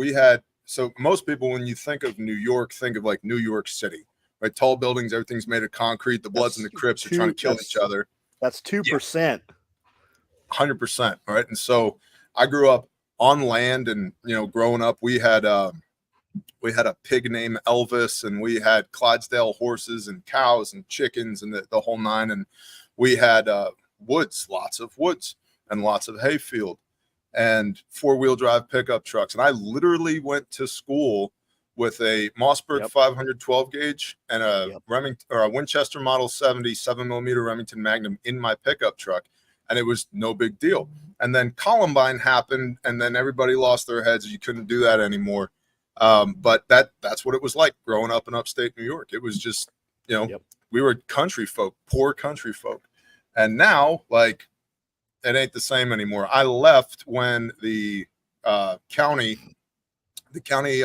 Speaker 2: so most people, when you think of New York, think of like New York City, right? Tall buildings, everything's made of concrete. The Bloods and the Crips are trying to kill each other. That's
Speaker 1: 2%.
Speaker 2: 100%. Right. And so I grew up on land, and, growing up, we had a pig named Elvis, and we had Clydesdale horses and cows and chickens and the whole nine. And we had woods, lots of woods, and lots of hayfield, and 4-wheel drive pickup trucks. And I literally went to school with a Mossberg 512 gauge and a Remington or a Winchester Model 70 7mm Remington Magnum in my pickup truck. And it was no big deal. And then Columbine happened, and then everybody lost their heads. You couldn't do that anymore. But that's what it was like growing up in upstate New York. It was just, we were country folk, poor country folk. And now, like, it ain't the same anymore. I left when the county the county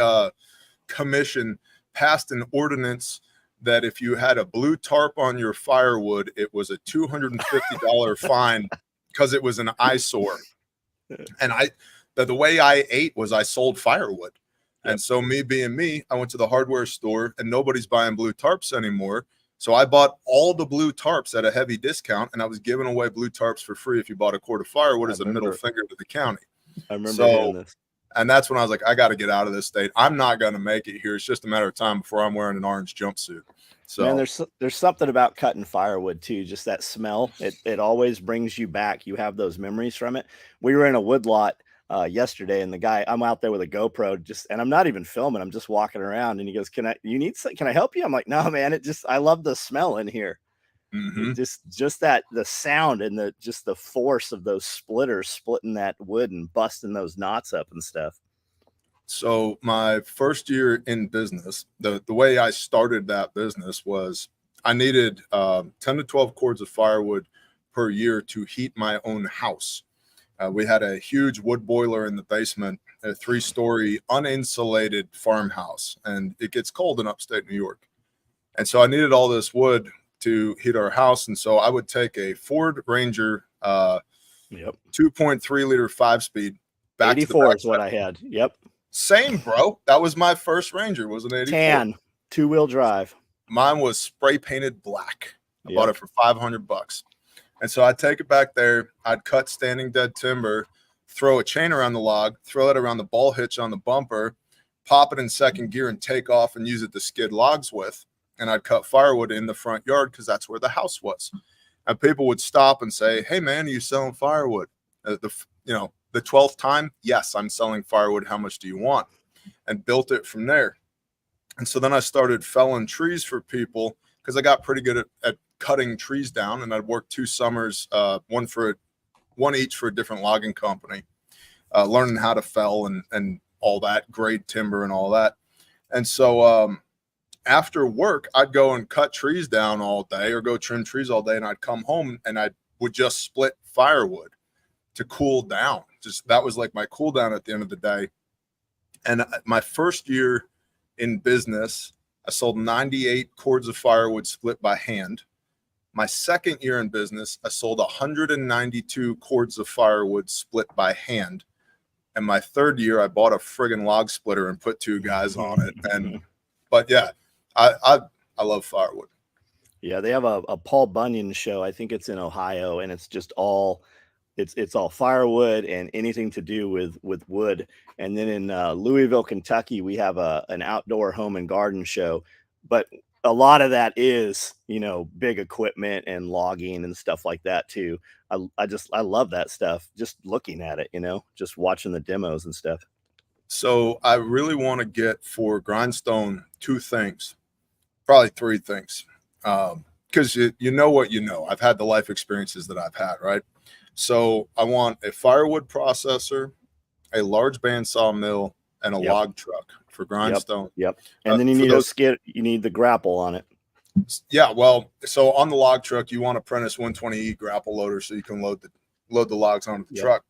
Speaker 2: commission passed an ordinance that if you had a blue tarp on your firewood, it was a $250 fine because it was an eyesore. And the way I ate was I sold firewood. Yep. And so me being me, I went to the hardware store and nobody's buying blue tarps anymore. So I bought all the blue tarps at a heavy discount, and I was giving away blue tarps for free if you bought a quart of firewood as a middle finger to the county.
Speaker 1: I remember hearing this.
Speaker 2: And that's when I was like, I got to get out of this state. I'm not going to make it here. It's just a matter of time before I'm wearing an orange jumpsuit. So
Speaker 1: man, there's something about cutting firewood too. Just that smell. It always brings you back. You have those memories from it. We were in a wood lot yesterday, and the guy, I'm out there with a GoPro, and I'm not even filming. I'm just walking around, and he goes, can I help you? I'm like, no, man. I love the smell in here. Mm-hmm. Just that the sound and the force of those splitters splitting that wood and busting those knots up and stuff.
Speaker 2: So my first year in business, the way I started that business was I needed 10 to 12 cords of firewood per year to heat my own house. We had a huge wood boiler in the basement, a 3-story uninsulated farmhouse, and it gets cold in upstate New York. And so I needed all this wood to heat our house. And so I would take a Ford Ranger 2.3 liter 5-speed.
Speaker 1: 84 is what I had. Yep.
Speaker 2: Same, bro. That was my first Ranger, was an 84.
Speaker 1: Tan, 2-wheel drive.
Speaker 2: Mine was spray painted black. I bought it for $500. And so I'd take it back there. I'd cut standing dead timber, throw a chain around the log, throw it around the ball hitch on the bumper, pop it in second gear and take off and use it to skid logs with. And I'd cut firewood in the front yard because that's where the house was. And people would stop and say, hey, man, are you selling firewood? The 12th time, yes, I'm selling firewood. How much do you want? And built it from there. And so then I started felling trees for people because I got pretty good at cutting trees down. And I'd worked 2 summers, one each for a different logging company, learning how to fell and all that, grade timber and all that. And so after work, I'd go and cut trees down all day or go trim trees all day. And I'd come home and I would just split firewood to cool down. That was like my cool down at the end of the day. And my first year in business, I sold 98 cords of firewood split by hand. My second year in business, I sold 192 cords of firewood split by hand. And my third year, I bought a friggin' log splitter and put 2 guys on it. But yeah, I love firewood.
Speaker 1: Yeah, they have a Paul Bunyan show. I think it's in Ohio, and it's just all it's all firewood and anything to do with wood. And then in Louisville, Kentucky, we have an outdoor home and garden show, but a lot of that is, big equipment and logging and stuff like that too. I love that stuff. Just looking at it, just watching the demos and stuff.
Speaker 2: So I really want to get for Grindstone 2 things, probably 3 things. Because you know what you know. I've had the life experiences that I've had, right? So I want a firewood processor, a large bandsaw mill, and a log truck for Grindstone.
Speaker 1: Yep. And then you need a skid. You need the grapple on it.
Speaker 2: Yeah. Well, so on the log truck, you want a Prentice 120E grapple loader so you can load the logs onto the truck.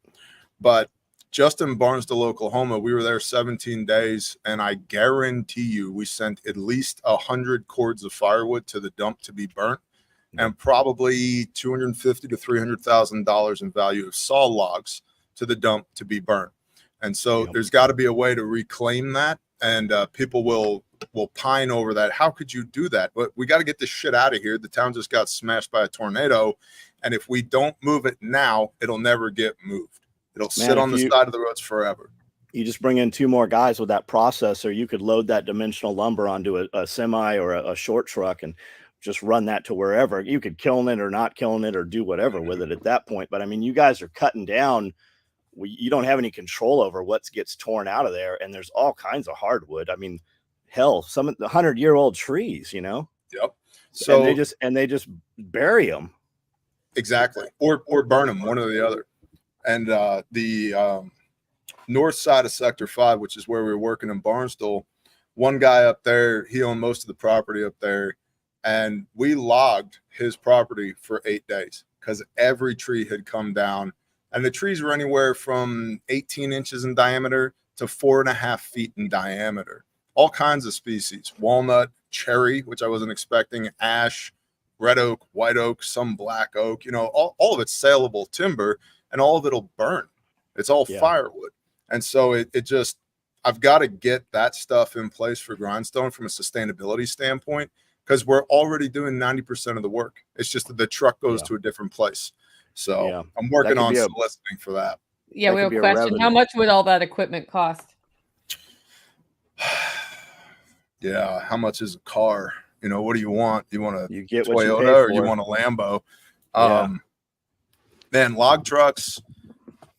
Speaker 2: But just in Barnesdale, Oklahoma, we were there 17 days, and I guarantee you we sent at least 100 cords of firewood to the dump to be burnt, and probably $250,000 to $300,000 in value of saw logs to the dump to be burnt. And so there's got to be a way to reclaim that, and people will pine over that. How could you do that? But we got to get this shit out of here. The town just got smashed by a tornado, and if we don't move it now, it'll never get moved. It'll sit on the side of the roads forever. You
Speaker 1: just bring in 2 more guys with that processor. You could load that dimensional lumber onto a semi or a short truck and just run that to wherever. You could kiln it or not kiln it or do whatever with it at that point. But I mean, you guys are cutting down. You don't have any control over what gets torn out of there. And there's all kinds of hardwood. I mean, hell, some of the 100-year-old trees, Yep. So and they just bury them.
Speaker 2: Exactly. Or burn them, one or the other. And the north side of Sector 5, which is where we were working in Barnesdale, one guy up there, he owned most of the property up there. And we logged his property for 8 days because every tree had come down. And the trees were anywhere from 18 inches in diameter to 4.5 feet in diameter. All kinds of species: walnut, cherry, which I wasn't expecting, ash, red oak, white oak, some black oak. All of it's saleable timber, and all of it'll burn. It's all firewood. And so it just, I've got to get that stuff in place for Grindstone from a sustainability standpoint, because we're already doing 90% of the work. It's just that the truck goes to a different place. So I'm working on soliciting for that.
Speaker 3: Yeah, we have a question. How much would all that equipment cost?
Speaker 2: Yeah, how much is a car? What do you want? You want a
Speaker 1: Toyota
Speaker 2: or you want a Lambo? Man, log trucks,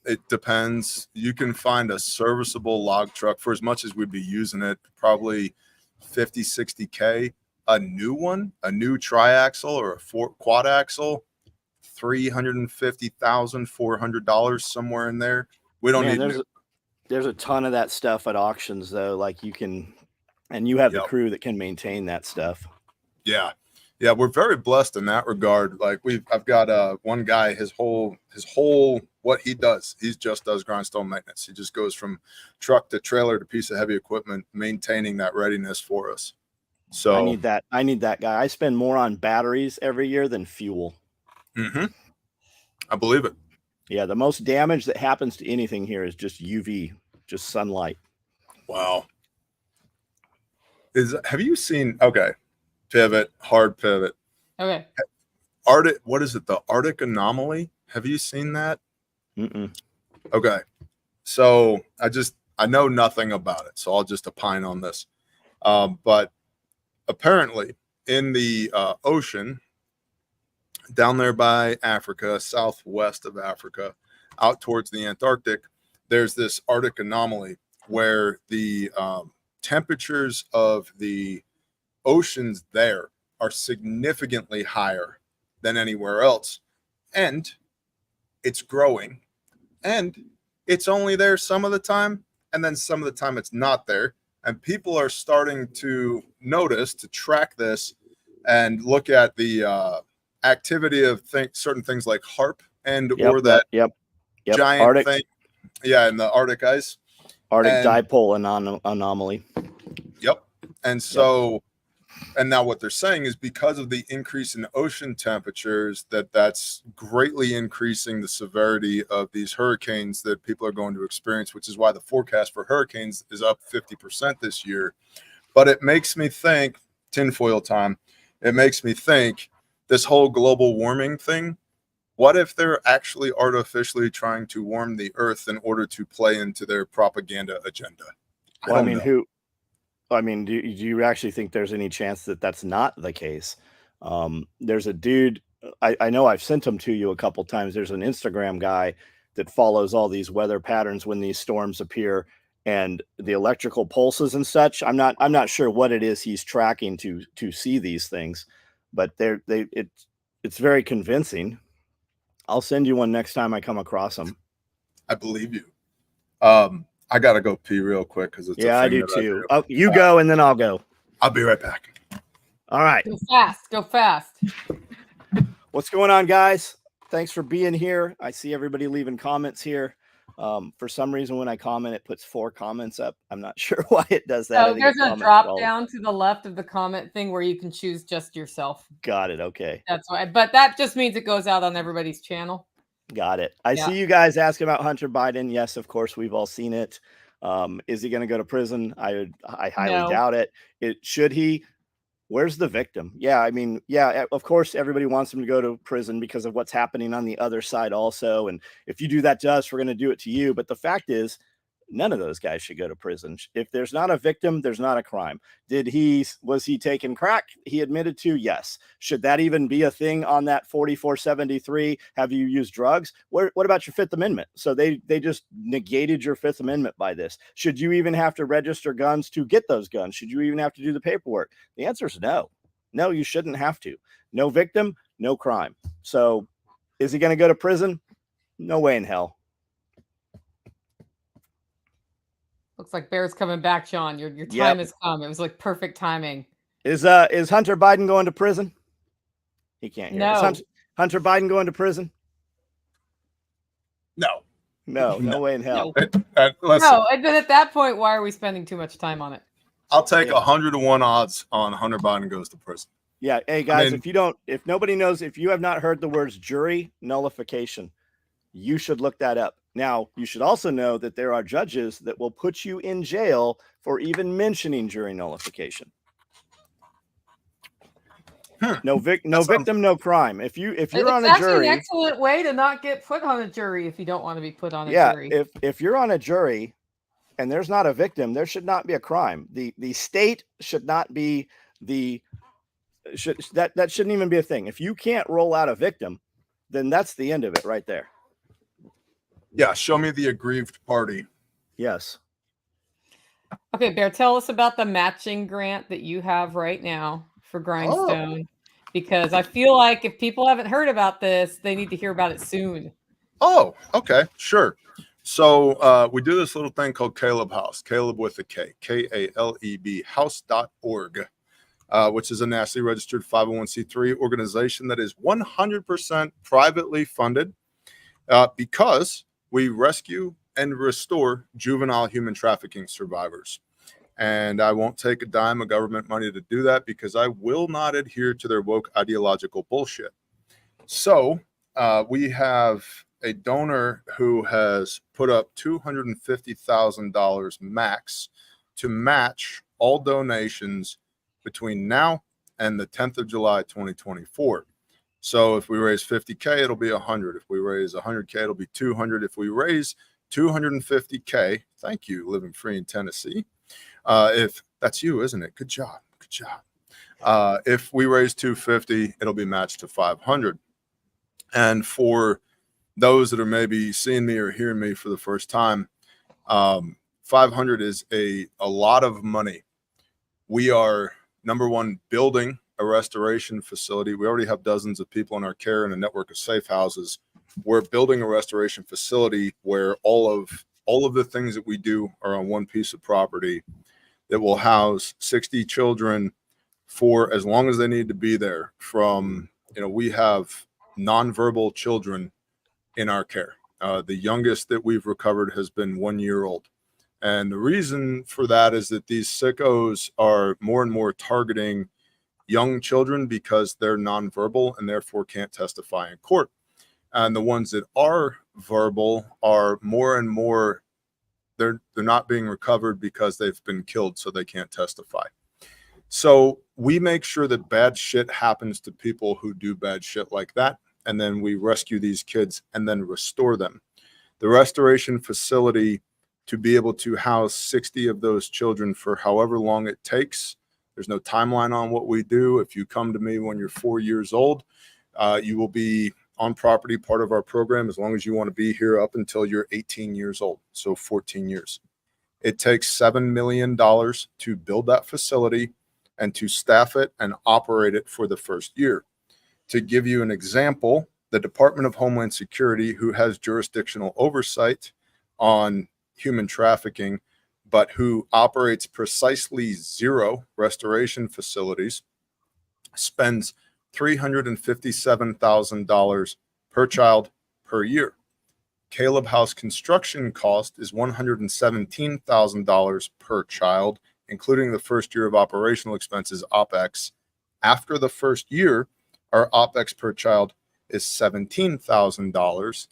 Speaker 2: it depends. You can find a serviceable log truck for as much as we'd be using it, probably 50, 60K. A new one, a new triaxle or a quad axle, $350,000, $400, somewhere in there. We don't need.
Speaker 1: There's a ton of that stuff at auctions though. Like you can, and you have the crew that can maintain that stuff. Yeah, we're very blessed in that regard. Like I've got one guy, his whole what he does, he just does grindstone maintenance. He just goes from truck to trailer to piece of heavy equipment, maintaining that readiness for us. So I need that guy. I spend more on batteries every year than fuel.
Speaker 2: I believe it.
Speaker 1: Yeah, the most damage that happens to anything here is just UV, just sunlight.
Speaker 2: Wow. Have you seen? Okay, hard pivot.
Speaker 3: Okay.
Speaker 2: Arctic. What is it? The Arctic anomaly. Have you seen that? Okay. So I know nothing about it, so I'll just opine on this. But apparently in the ocean down there by Africa, southwest of Africa, out towards the Antarctic, there's this Arctic anomaly where the temperatures of the oceans there are significantly higher than anywhere else. And it's growing. And it's only there some of the time. And then some of the time it's not there. And people are starting to notice, to track this and look at the activity of certain things like HARP or that giant Arctic thing. Yeah, in the Arctic ice.
Speaker 1: Arctic dipole anomaly.
Speaker 2: Yep. And so, and now what they're saying is because of the increase in ocean temperatures, that's greatly increasing the severity of these hurricanes that people are going to experience, which is why the forecast for hurricanes is up 50% this year. But it makes me think, tinfoil time, it makes me think this whole global warming thing, what if they're actually artificially trying to warm the earth in order to play into their propaganda agenda?
Speaker 1: Do you actually think there's any chance that that's not the case? There's a dude, I know I've sent him to you a couple times. There's an Instagram guy that follows all these weather patterns when these storms appear and the electrical pulses and such. I'm not sure what it is he's tracking to see these things, but it's very convincing. I'll send you one next time I come across them.
Speaker 2: I believe you. I gotta go pee real quick because it's
Speaker 1: I do too. You go and then I'll go.
Speaker 2: I'll be right back.
Speaker 1: All right.
Speaker 3: Go fast.
Speaker 1: What's going on, guys? Thanks for being here. I see everybody leaving comments here. For some reason, when I comment, it puts 4 comments up. I'm not sure why it does that.
Speaker 3: So there's a drop down to the left of the comment thing where you can choose just yourself.
Speaker 1: Got it. Okay.
Speaker 3: That's why. But that just means it goes out on everybody's channel.
Speaker 1: Got it. I see you guys asking about Hunter Biden. Yes, of course, we've all seen it. Is he going to go to prison? I highly doubt it. Should he? Where's the victim? Yeah, of course, everybody wants him to go to prison because of what's happening on the other side also. And if you do that to us, we're going to do it to you. But the fact is, none of those guys should go to prison. If there's not a victim, there's not a crime. Was he taking crack? He admitted to, yes. Should that even be a thing on that 4473? Have you used drugs? What about your Fifth Amendment? So they just negated your Fifth Amendment by this. Should you even have to register guns to get those guns? Should you even have to do the paperwork? The answer is no. No, you shouldn't have to. No victim, no crime. So is he going to go to prison? No way in hell.
Speaker 3: Looks like Bear's coming back, Sean. Your time has come. It was like perfect timing.
Speaker 1: Is Hunter Biden going to prison? He can't hear.
Speaker 3: No.
Speaker 1: Is Hunter Biden going to prison?
Speaker 2: No.
Speaker 1: No way in hell.
Speaker 2: Listen,
Speaker 3: No, and then at that point, why are we spending too much time on it?
Speaker 2: I'll take
Speaker 1: Yeah.
Speaker 2: 100-1 odds on Hunter Biden goes to prison.
Speaker 1: Yeah. Hey guys,
Speaker 2: mean-
Speaker 1: if nobody knows, if you have not heard the words jury nullification, you should look that up. Now, you should also know that there are judges that will put you in jail for even mentioning jury nullification. No victim, no crime. If you're
Speaker 3: It's
Speaker 1: on a
Speaker 3: actually
Speaker 1: jury,
Speaker 3: an excellent way to not get put on a jury if you don't want to be put on a
Speaker 1: yeah,
Speaker 3: jury.
Speaker 1: if you're on a jury and there's not a victim, there should not be a crime. The state should not be that shouldn't even be a thing. If you can't roll out a victim, then that's the end of it right there.
Speaker 2: Yeah, show me the aggrieved party.
Speaker 1: Yes.
Speaker 3: Okay, Bear, tell us about the matching grant that you have right now for Grindstone, because I feel like if people haven't heard about this, they need to hear about it soon.
Speaker 2: Oh, okay, sure. So we do this little thing called Caleb House, Caleb with a K, Kaleb, house.org, which is a nationally registered 501c3 organization that is 100% privately funded because we rescue and restore juvenile human trafficking survivors. And I won't take a dime of government money to do that because I will not adhere to their woke ideological bullshit. So we have a donor who has put up $250,000 max to match all donations between now and the 10th of July, 2024. So if we raise 50K, it'll be 100. If we raise 100K, it'll be 200. If we raise 250K, thank you, living free in Tennessee. If that's you, isn't it? Good job. Good job. If we raise 250, it'll be matched to 500. And for those that are maybe seeing me or hearing me for the first time, 500 is a lot of money. We are, number one, building a restoration facility. We already have dozens of people in our care and a network of safe houses. We're building a restoration facility where all of the things that we do are on one piece of property that will house 60 children for as long as they need to be there. From, we have nonverbal children in our care. The youngest that we've recovered has been 1 year old. And the reason for that is that these sickos are more and more targeting young children because they're nonverbal and therefore can't testify in court. And the ones that are verbal are more and more, they're not being recovered because they've been killed, so they can't testify. So we make sure that bad shit happens to people who do bad shit like that, and then we rescue these kids and then restore them. The restoration facility, to be able to house 60 of those children for however long it takes, there's no timeline on what we do. If you come to me when you're 4 years old, you will be on property, part of our program, as long as you want to be here up until you're 18 years old, so 14 years. It takes $7 million to build that facility and to staff it and operate it for the first year. To give you an example, the Department of Homeland Security, who has jurisdictional oversight on human trafficking, but who operates precisely 0 restoration facilities, spends $357,000 per child per year. Caleb House construction cost is $117,000 per child, including the first year of operational expenses, OPEX. After the first year, our OPEX per child is $17,000,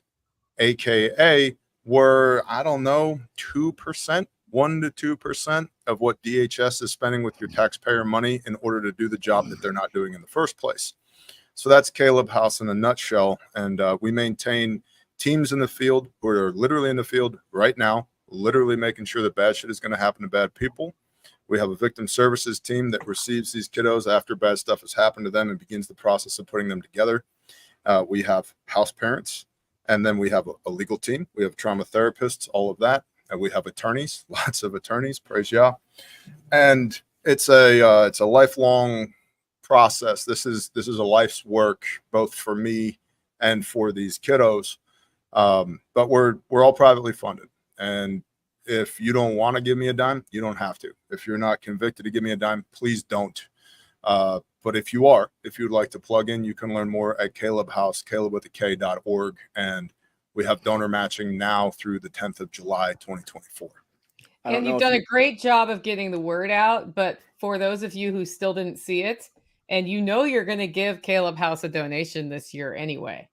Speaker 2: aka we're, 2%, 1 to 2% of what DHS is spending with your taxpayer money in order to do the job that they're not doing in the first place. So that's Caleb House in a nutshell. And we maintain teams in the field who are literally in the field right now, literally making sure that bad shit is going to happen to bad people. We have a victim services team that receives these kiddos after bad stuff has happened to them and begins the process of putting them together. We have house parents, and then we have a legal team. We have trauma therapists, all of that. And we have attorneys, lots of attorneys, praise Yah. And it's a lifelong process. This is a life's work, both for me and for these kiddos. But we're all privately funded. And if you don't want to give me a dime, you don't have to. If you're not convicted to give me a dime, please don't. But if you'd like to plug in, you can learn more at Caleb House, calebwithak.org. And We have donor matching now through the 10th of July, 2024.
Speaker 3: And you've done a great job of getting the word out. But for those of you who still didn't see it, and you're going to give Caleb House a donation this year anyway,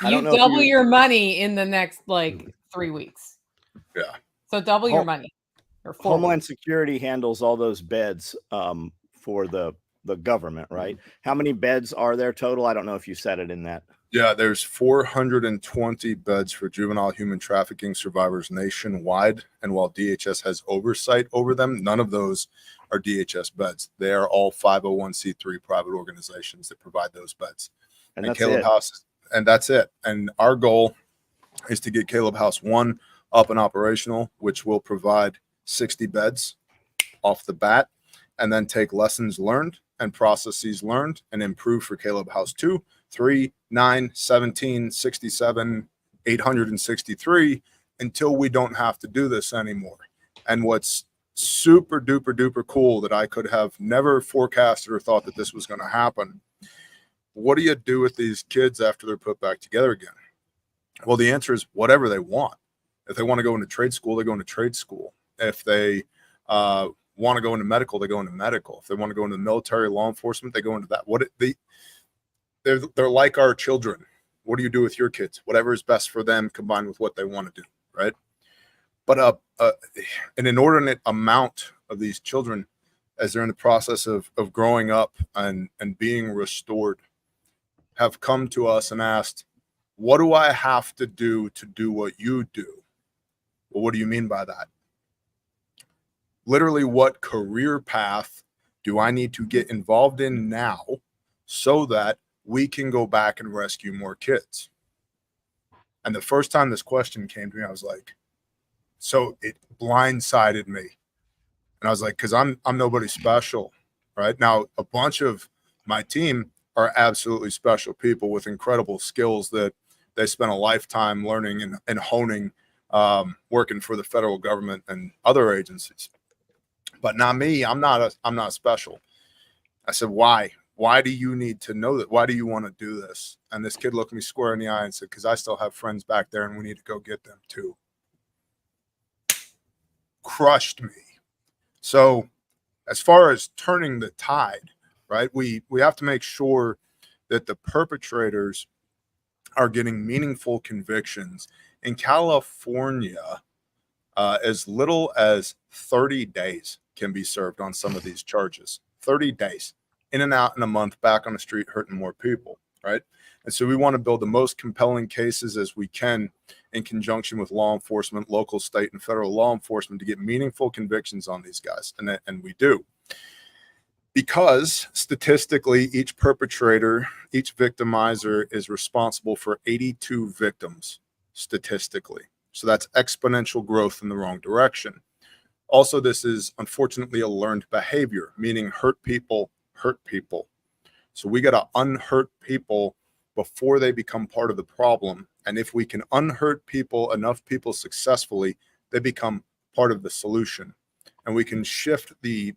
Speaker 3: you double your money in the next 3 weeks.
Speaker 2: Yeah.
Speaker 3: So double your money. Or
Speaker 1: Homeland Security handles all those beds for the government, right? How many beds are there total? I don't know if you said it in that.
Speaker 2: Yeah, there's 420 beds for juvenile human trafficking survivors nationwide. And while DHS has oversight over them, none of those are DHS beds. They are all 501c3 private organizations that provide those beds.
Speaker 1: And that's
Speaker 2: Caleb
Speaker 1: it.
Speaker 2: House, and that's it. And our goal is to get Caleb House 1 up and operational, which will provide 60 beds off the bat, and then take lessons learned and processes learned and improve for Caleb House 2, 3, 9, 17, 67, 863 until we don't have to do this anymore. And what's super duper duper cool that I could have never forecasted or thought that this was going to happen. What do you do with these kids after they're put back together again? Well, the answer is whatever they want. If they want to go into trade school, they go into trade school. If they want to go into medical, they go into medical. If they want to go into military, law enforcement, they go into that. They're like our children. What do you do with your kids? Whatever is best for them combined with what they want to do, right? But an inordinate amount of these children, as they're in the process of growing up and being restored, have come to us and asked, what do I have to do what you do? Well, what do you mean by that? Literally, what career path do I need to get involved in now so that we can go back and rescue more kids? And the first time this question came to me, I was like, so it blindsided me. And I was like, because I'm nobody special, right? Now, a bunch of my team are absolutely special people with incredible skills that they spent a lifetime learning and honing, working for the federal government and other agencies. But not me. I'm not special. I said, why? Why do you need to know that? Why do you want to do this? And this kid looked me square in the eye and said, because I still have friends back there and we need to go get them too. Crushed me. So as far as turning the tide, right, we have to make sure that the perpetrators are getting meaningful convictions. In California, as little as 30 days can be served on some of these charges. 30 days, in and out in a month, back on the street, hurting more people, right? And so we want to build the most compelling cases as we can in conjunction with law enforcement, local, state, and federal law enforcement to get meaningful convictions on these guys. And we do. Because statistically, each perpetrator, each victimizer is responsible for 82 victims statistically. So that's exponential growth in the wrong direction. Also, this is unfortunately a learned behavior, meaning hurt people hurt people. So we got to unhurt people before they become part of the problem. And if we can unhurt people, enough people successfully, they become part of the solution. And we can shift the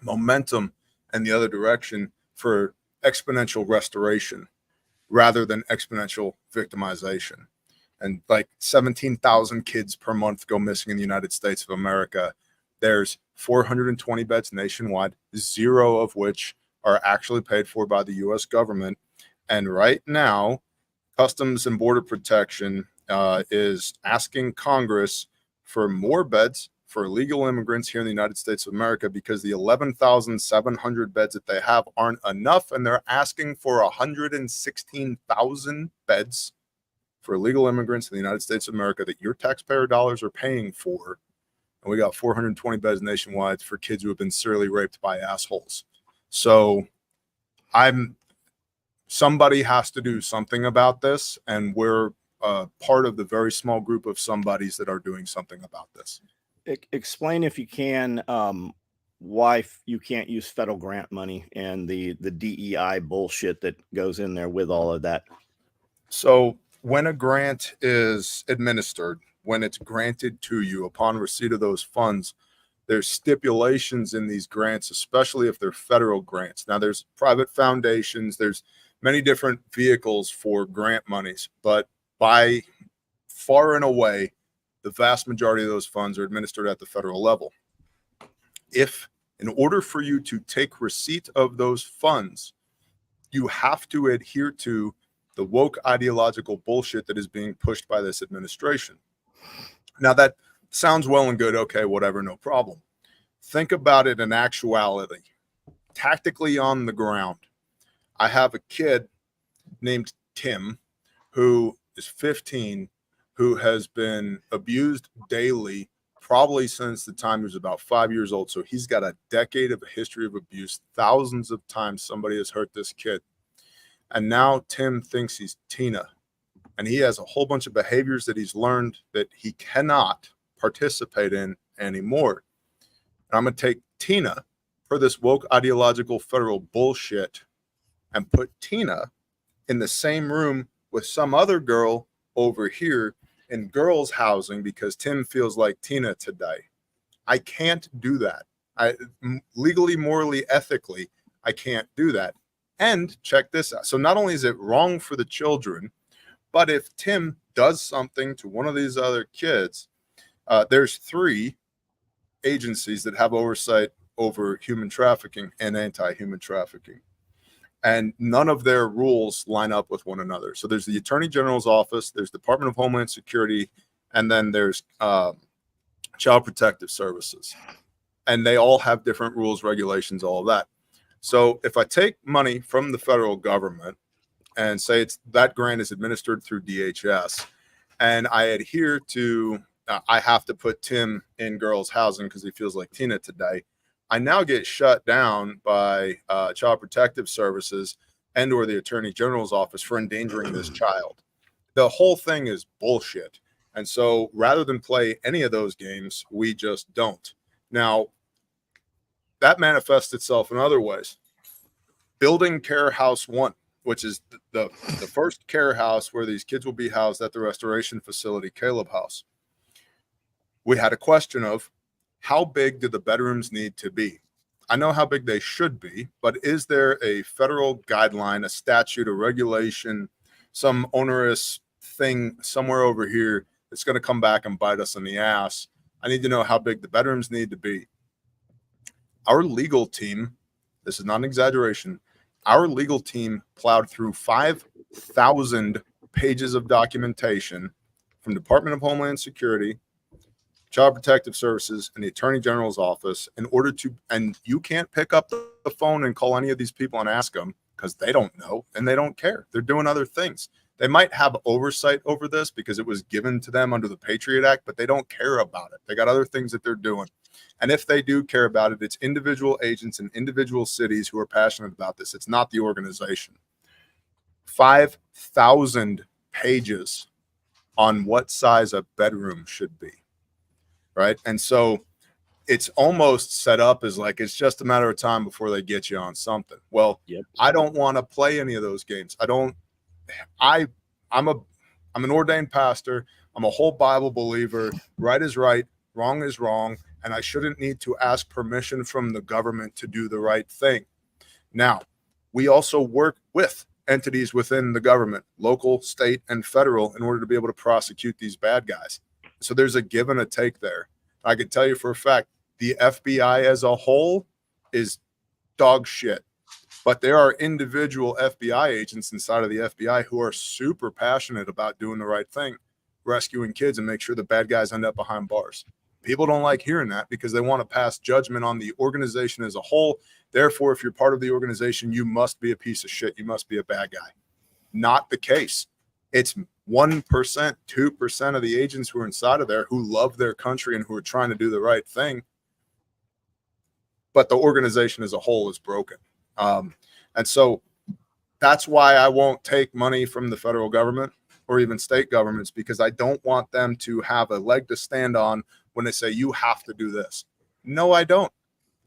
Speaker 2: momentum in the other direction for exponential restoration rather than exponential victimization. And like 17,000 kids per month go missing in the United States of America. There's 420 beds nationwide, 0 of which are actually paid for by the U.S. government. And right now, Customs and Border Protection is asking Congress for more beds for illegal immigrants here in the United States of America because the 11,700 beds that they have aren't enough. And they're asking for 116,000 beds for illegal immigrants in the United States of America that your taxpayer dollars are paying for. And we got 420 beds nationwide for kids who have been serially raped by assholes. So somebody has to do something about this. And we're part of the very small group of somebodies that are doing something about this.
Speaker 1: Explain, if you can, why you can't use federal grant money and the DEI bullshit that goes in there with all of that.
Speaker 2: So when a grant is administered, when it's granted to you upon receipt of those funds, there's stipulations in these grants, especially if they're federal grants. Now, there's private foundations, there's many different vehicles for grant monies, but by far and away, the vast majority of those funds are administered at the federal level. If, in order for you to take receipt of those funds, you have to adhere to the woke ideological bullshit that is being pushed by this administration. Now, that sounds well and good. Okay, whatever, no problem. Think about it in actuality, tactically on the ground. I have a kid named Tim who is 15, who has been abused daily, probably since the time he was about 5 years old. So he's got a decade of a history of abuse. Thousands of times somebody has hurt this kid. And now Tim thinks he's Tina. And he has a whole bunch of behaviors that he's learned that he cannot participate in anymore. And I'm going to take Tina, for this woke ideological federal bullshit, and put Tina in the same room with some other girl over here in girls' housing because Tim feels like Tina today. I can't do that. Legally, morally, ethically, I can't do that. And check this out. So not only is it wrong for the children, but if Tim does something to one of these other kids, there's 3 agencies that have oversight over human trafficking and anti-human trafficking. And none of their rules line up with one another. So there's the Attorney General's office, there's Department of Homeland Security, and then there's Child Protective Services. And they all have different rules, regulations, all of that. So if I take money from the federal government and say that grant is administered through DHS, and I adhere to, I have to put Tim in girls' housing because he feels like Tina today, I now get shut down by Child Protective Services and or the Attorney General's office for endangering this child. The whole thing is bullshit. And so rather than play any of those games, we just don't. Now, that manifests itself in other ways. Building Care House 1, which is the first care house where these kids will be housed at the restoration facility, Caleb House. We had a question of how big do the bedrooms need to be? I know how big they should be, but is there a federal guideline, a statute, a regulation, some onerous thing somewhere over here that's going to come back and bite us in the ass? I need to know how big the bedrooms need to be. Our legal team, this is not an exaggeration, our legal team plowed through 5,000 pages of documentation from Department of Homeland Security, Child Protective Services, and the Attorney General's office in order to, and you can't pick up the phone and call any of these people and ask them because they don't know and they don't care. They're doing other things. They might have oversight over this because it was given to them under the Patriot Act, but they don't care about it. They got other things that they're doing. And if they do care about it, it's individual agents in individual cities who are passionate about this. It's not the organization. 5,000 pages on what size a bedroom should be, right? And so it's almost set up as like it's just a matter of time before they get you on something. Well, yep. I don't want to play any of those games. I'm an ordained pastor. I'm a whole Bible believer. Right is right, wrong is wrong, and I shouldn't need to ask permission from the government to do the right thing. Now, we also work with entities within the government, local, state, and federal, in order to be able to prosecute these bad guys. So there's a give and a take there. I can tell you for a fact, the FBI as a whole is dog shit. But there are individual FBI agents inside of the FBI who are super passionate about doing the right thing, rescuing kids and make sure the bad guys end up behind bars. People don't like hearing that because they want to pass judgment on the organization as a whole. Therefore, if you're part of the organization, you must be a piece of shit. You must be a bad guy. Not the case. It's 1%, 2% of the agents who are inside of there who love their country and who are trying to do the right thing. But the organization as a whole is broken. And so that's why I won't take money from the federal government or even state governments, because I don't want them to have a leg to stand on when they say you have to do this. No, I don't.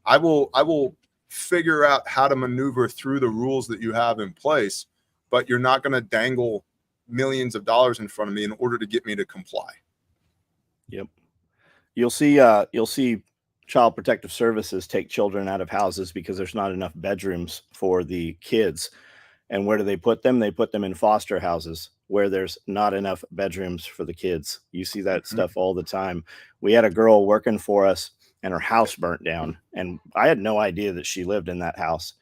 Speaker 2: I will figure out how to maneuver through the rules that you have in place, but you're not going to dangle millions of dollars in front of me in order to get me to comply.
Speaker 1: Yep. You'll see Child Protective Services take children out of houses because there's not enough bedrooms for the kids. And where do they put them? They put them in foster houses where there's not enough bedrooms for the kids. You see that stuff all the time. We had a girl working for us and her house burnt down. And I had no idea that she lived in that house.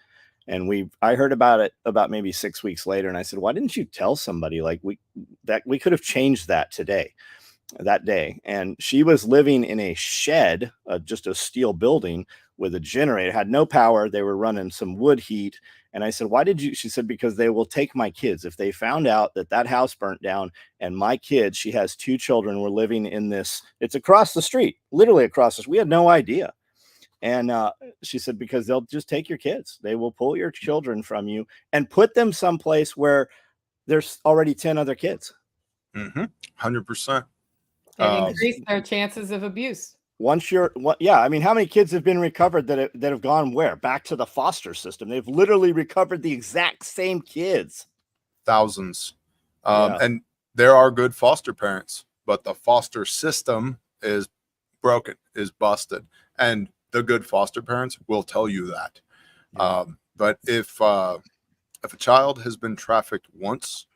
Speaker 1: And I heard about it about maybe 6 weeks later. And I said, why didn't you tell somebody? Like we could have changed that that day. And she was living in a shed, just a steel building with a generator, had no power. They were running some wood heat. And I said, why did you? She said, because they will take my kids. If they found out that house burnt down and my kids, she has 2 children, were living in this, it's across the street, literally across the street. We had no idea. And she said, because they'll just take your kids. They will pull your children from you and put them someplace where there's already 10 other kids.
Speaker 2: 100%.
Speaker 3: And increase their chances of abuse.
Speaker 1: I mean, how many kids have been recovered that have gone where? Back to the foster system. They've literally recovered the exact same kids.
Speaker 2: Thousands. And there are good foster parents, but the foster system is broken, is busted. And the good foster parents will tell you that. But if a child has been trafficked once,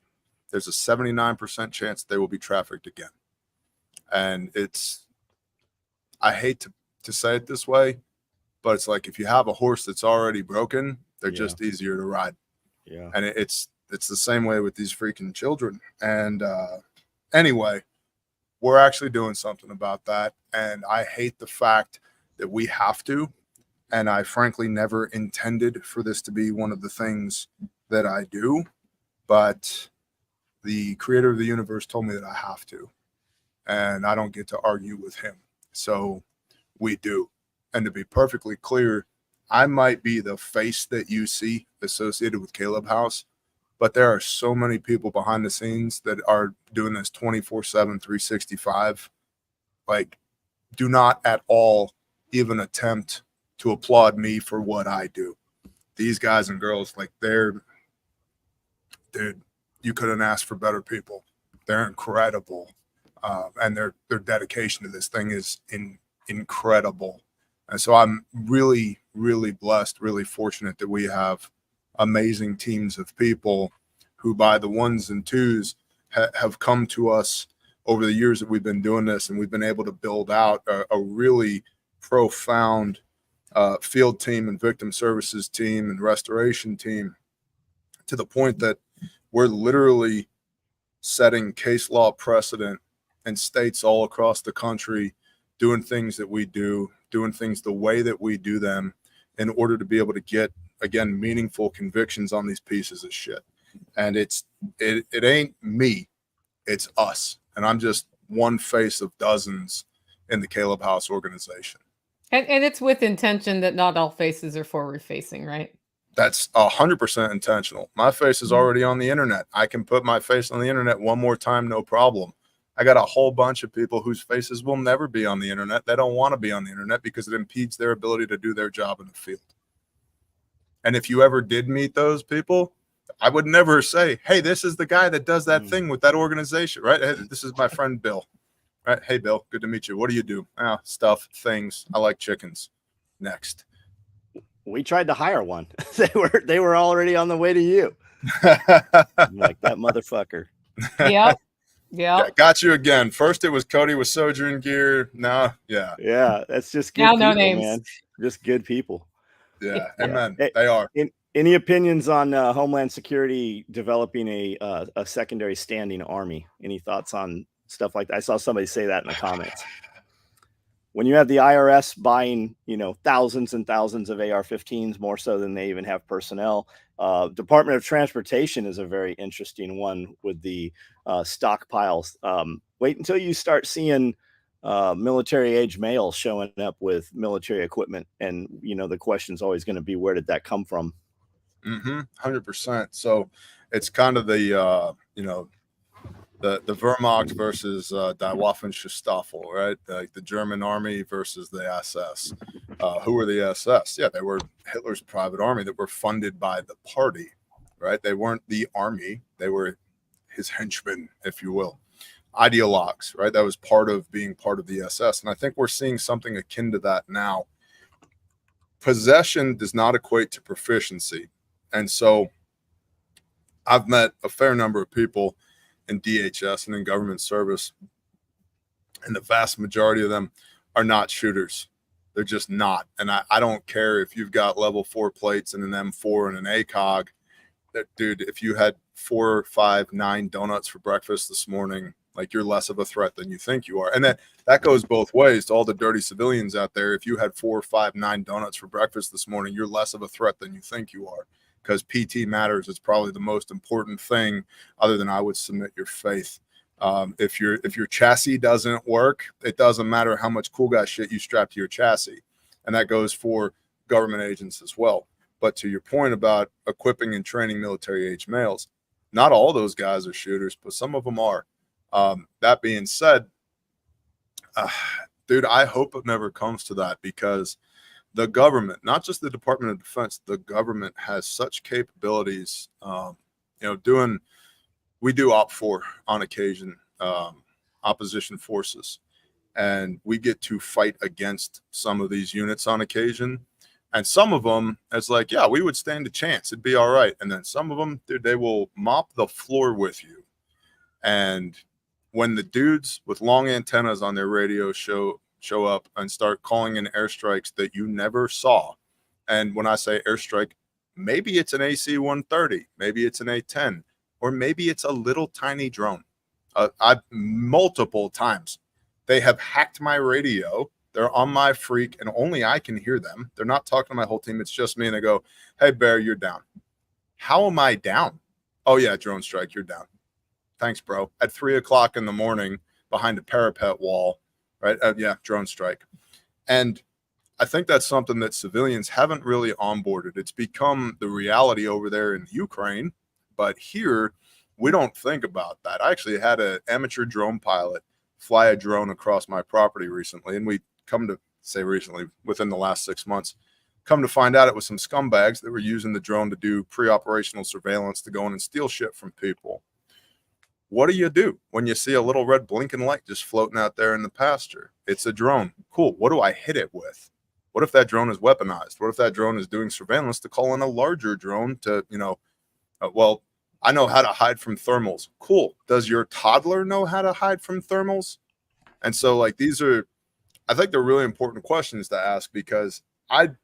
Speaker 2: there's a 79% chance they will be trafficked again. And I hate to say it this way, but it's like if you have a horse that's already broken, they're just easier to ride. Yeah. And it's the same way with these freaking children. And anyway, we're actually doing something about that. And I hate the fact that we have to. And I frankly never intended for this to be one of the things that I do. But the creator of the universe told me that I have to. And I don't get to argue with him. So we do. And to be perfectly clear, I might be the face that you see associated with Caleb House, but there are so many people behind the scenes that are doing this 24/7, 365. Like, do not at all even attempt to applaud me for what I do. These guys and girls, like, dude, you couldn't ask for better people. They're incredible. And their dedication to this thing is incredible. And so I'm really, really blessed, really fortunate that we have amazing teams of people who, by the ones and twos, have come to us over the years that we've been doing this, and we've been able to build out a really profound field team and victim services team and restoration team, to the point that we're literally setting case law precedent in states all across the country, doing things that we do, doing things the way that we do them, in order to be able to get, again, meaningful convictions on these pieces of shit. And it ain't me, it's us. And I'm just one face of dozens in the Caleb House organization.
Speaker 3: And it's with intention that not all faces are forward facing, right?
Speaker 2: That's 100% intentional. My face is already on the internet. I can put my face on the internet one more time, no problem. I got a whole bunch of people whose faces will never be on the internet. They don't want to be on the internet because it impedes their ability to do their job in the field. And if you ever did meet those people, I would never say, hey, this is the guy that does that thing with that organization, right? Hey, this is my friend Bill, right? Hey, Bill, good to meet you. What do you do? Stuff, things. I like chickens. Next.
Speaker 1: We tried to hire one. They were already on the way to you. I'm like, that motherfucker.
Speaker 3: Yep. Yeah,
Speaker 2: got you again. First it was Cody with Sojourn Gear. Now,
Speaker 1: yeah, that's just good
Speaker 3: now
Speaker 1: people,
Speaker 3: no names,
Speaker 1: man. Just good people.
Speaker 2: Yeah, amen. They are.
Speaker 1: Any opinions on Homeland Security developing a secondary standing army? Any thoughts on stuff like that? I saw somebody say that in the comments. When you have the IRS buying, thousands and thousands of AR-15s, more so than they even have personnel. Department of Transportation is a very interesting one with the stockpiles. Wait until you start seeing military age males showing up with military equipment. And, the question is always going to be, where did that come from?
Speaker 2: 100%. So it's kind of the Wehrmacht versus Die Waffenstaffel, right? The German army versus the SS. Who were the SS? Yeah, they were Hitler's private army that were funded by the party, right? They weren't the army. They were his henchmen, if you will. Ideologues, right? That was part of being part of the SS. And I think we're seeing something akin to that now. Possession does not equate to proficiency. And so I've met a fair number of people in DHS and in government service, and the vast majority of them are not shooters. They're just not. And I don't care if you've got level 4 plates and an M4 and an ACOG. Dude, if you had 4, 5, 9 donuts for breakfast this morning, like, you're less of a threat than you think you are. And that goes both ways to all the dirty civilians out there. If you had 4, 5, 9 donuts for breakfast this morning, you're less of a threat than you think you are, because PT matters. It's probably the most important thing, other than, I would submit, your faith. If your chassis doesn't work, it doesn't matter how much cool guy shit you strap to your chassis. And that goes for government agents as well. But to your point about equipping and training military age males, not all those guys are shooters, but some of them are. That being said, dude, I hope it never comes to that, because the government, not just the Department of Defense, the government has such capabilities. We do OP4 on occasion, opposition forces, and we get to fight against some of these units on occasion. And some of them, it's like, yeah, we would stand a chance. It'd be all right. And then some of them, dude, they will mop the floor with you. And when the dudes with long antennas on their radio show up and start calling in airstrikes that you never saw, and when I say airstrike, maybe it's an AC-130, maybe it's an A-10, or maybe it's a little tiny drone. Multiple times, they have hacked my radio. They're on my freak, and only I can hear them. They're not talking to my whole team. It's just me, and they go, "Hey, Bear, you're down." How am I down? Oh, yeah, drone strike, you're down. Thanks, bro. At 3 o'clock in the morning behind a parapet wall, right? Yeah, drone strike. And I think that's something that civilians haven't really onboarded. It's become the reality over there in Ukraine, but here we don't think about that. I actually had an amateur drone pilot fly a drone across my property recently, and we come to say recently, within the last 6 months, come to find out it was some scumbags that were using the drone to do pre-operational surveillance, to go in and steal shit from people. What do you do when you see a little red blinking light just floating out there in the pasture? It's a drone. Cool. What do I hit it with? What if that drone is weaponized? What if that drone is doing surveillance to call in a larger drone to, well, I know how to hide from thermals. Cool. Does your toddler know how to hide from thermals? And so, like, I think they're really important questions to ask, because I'm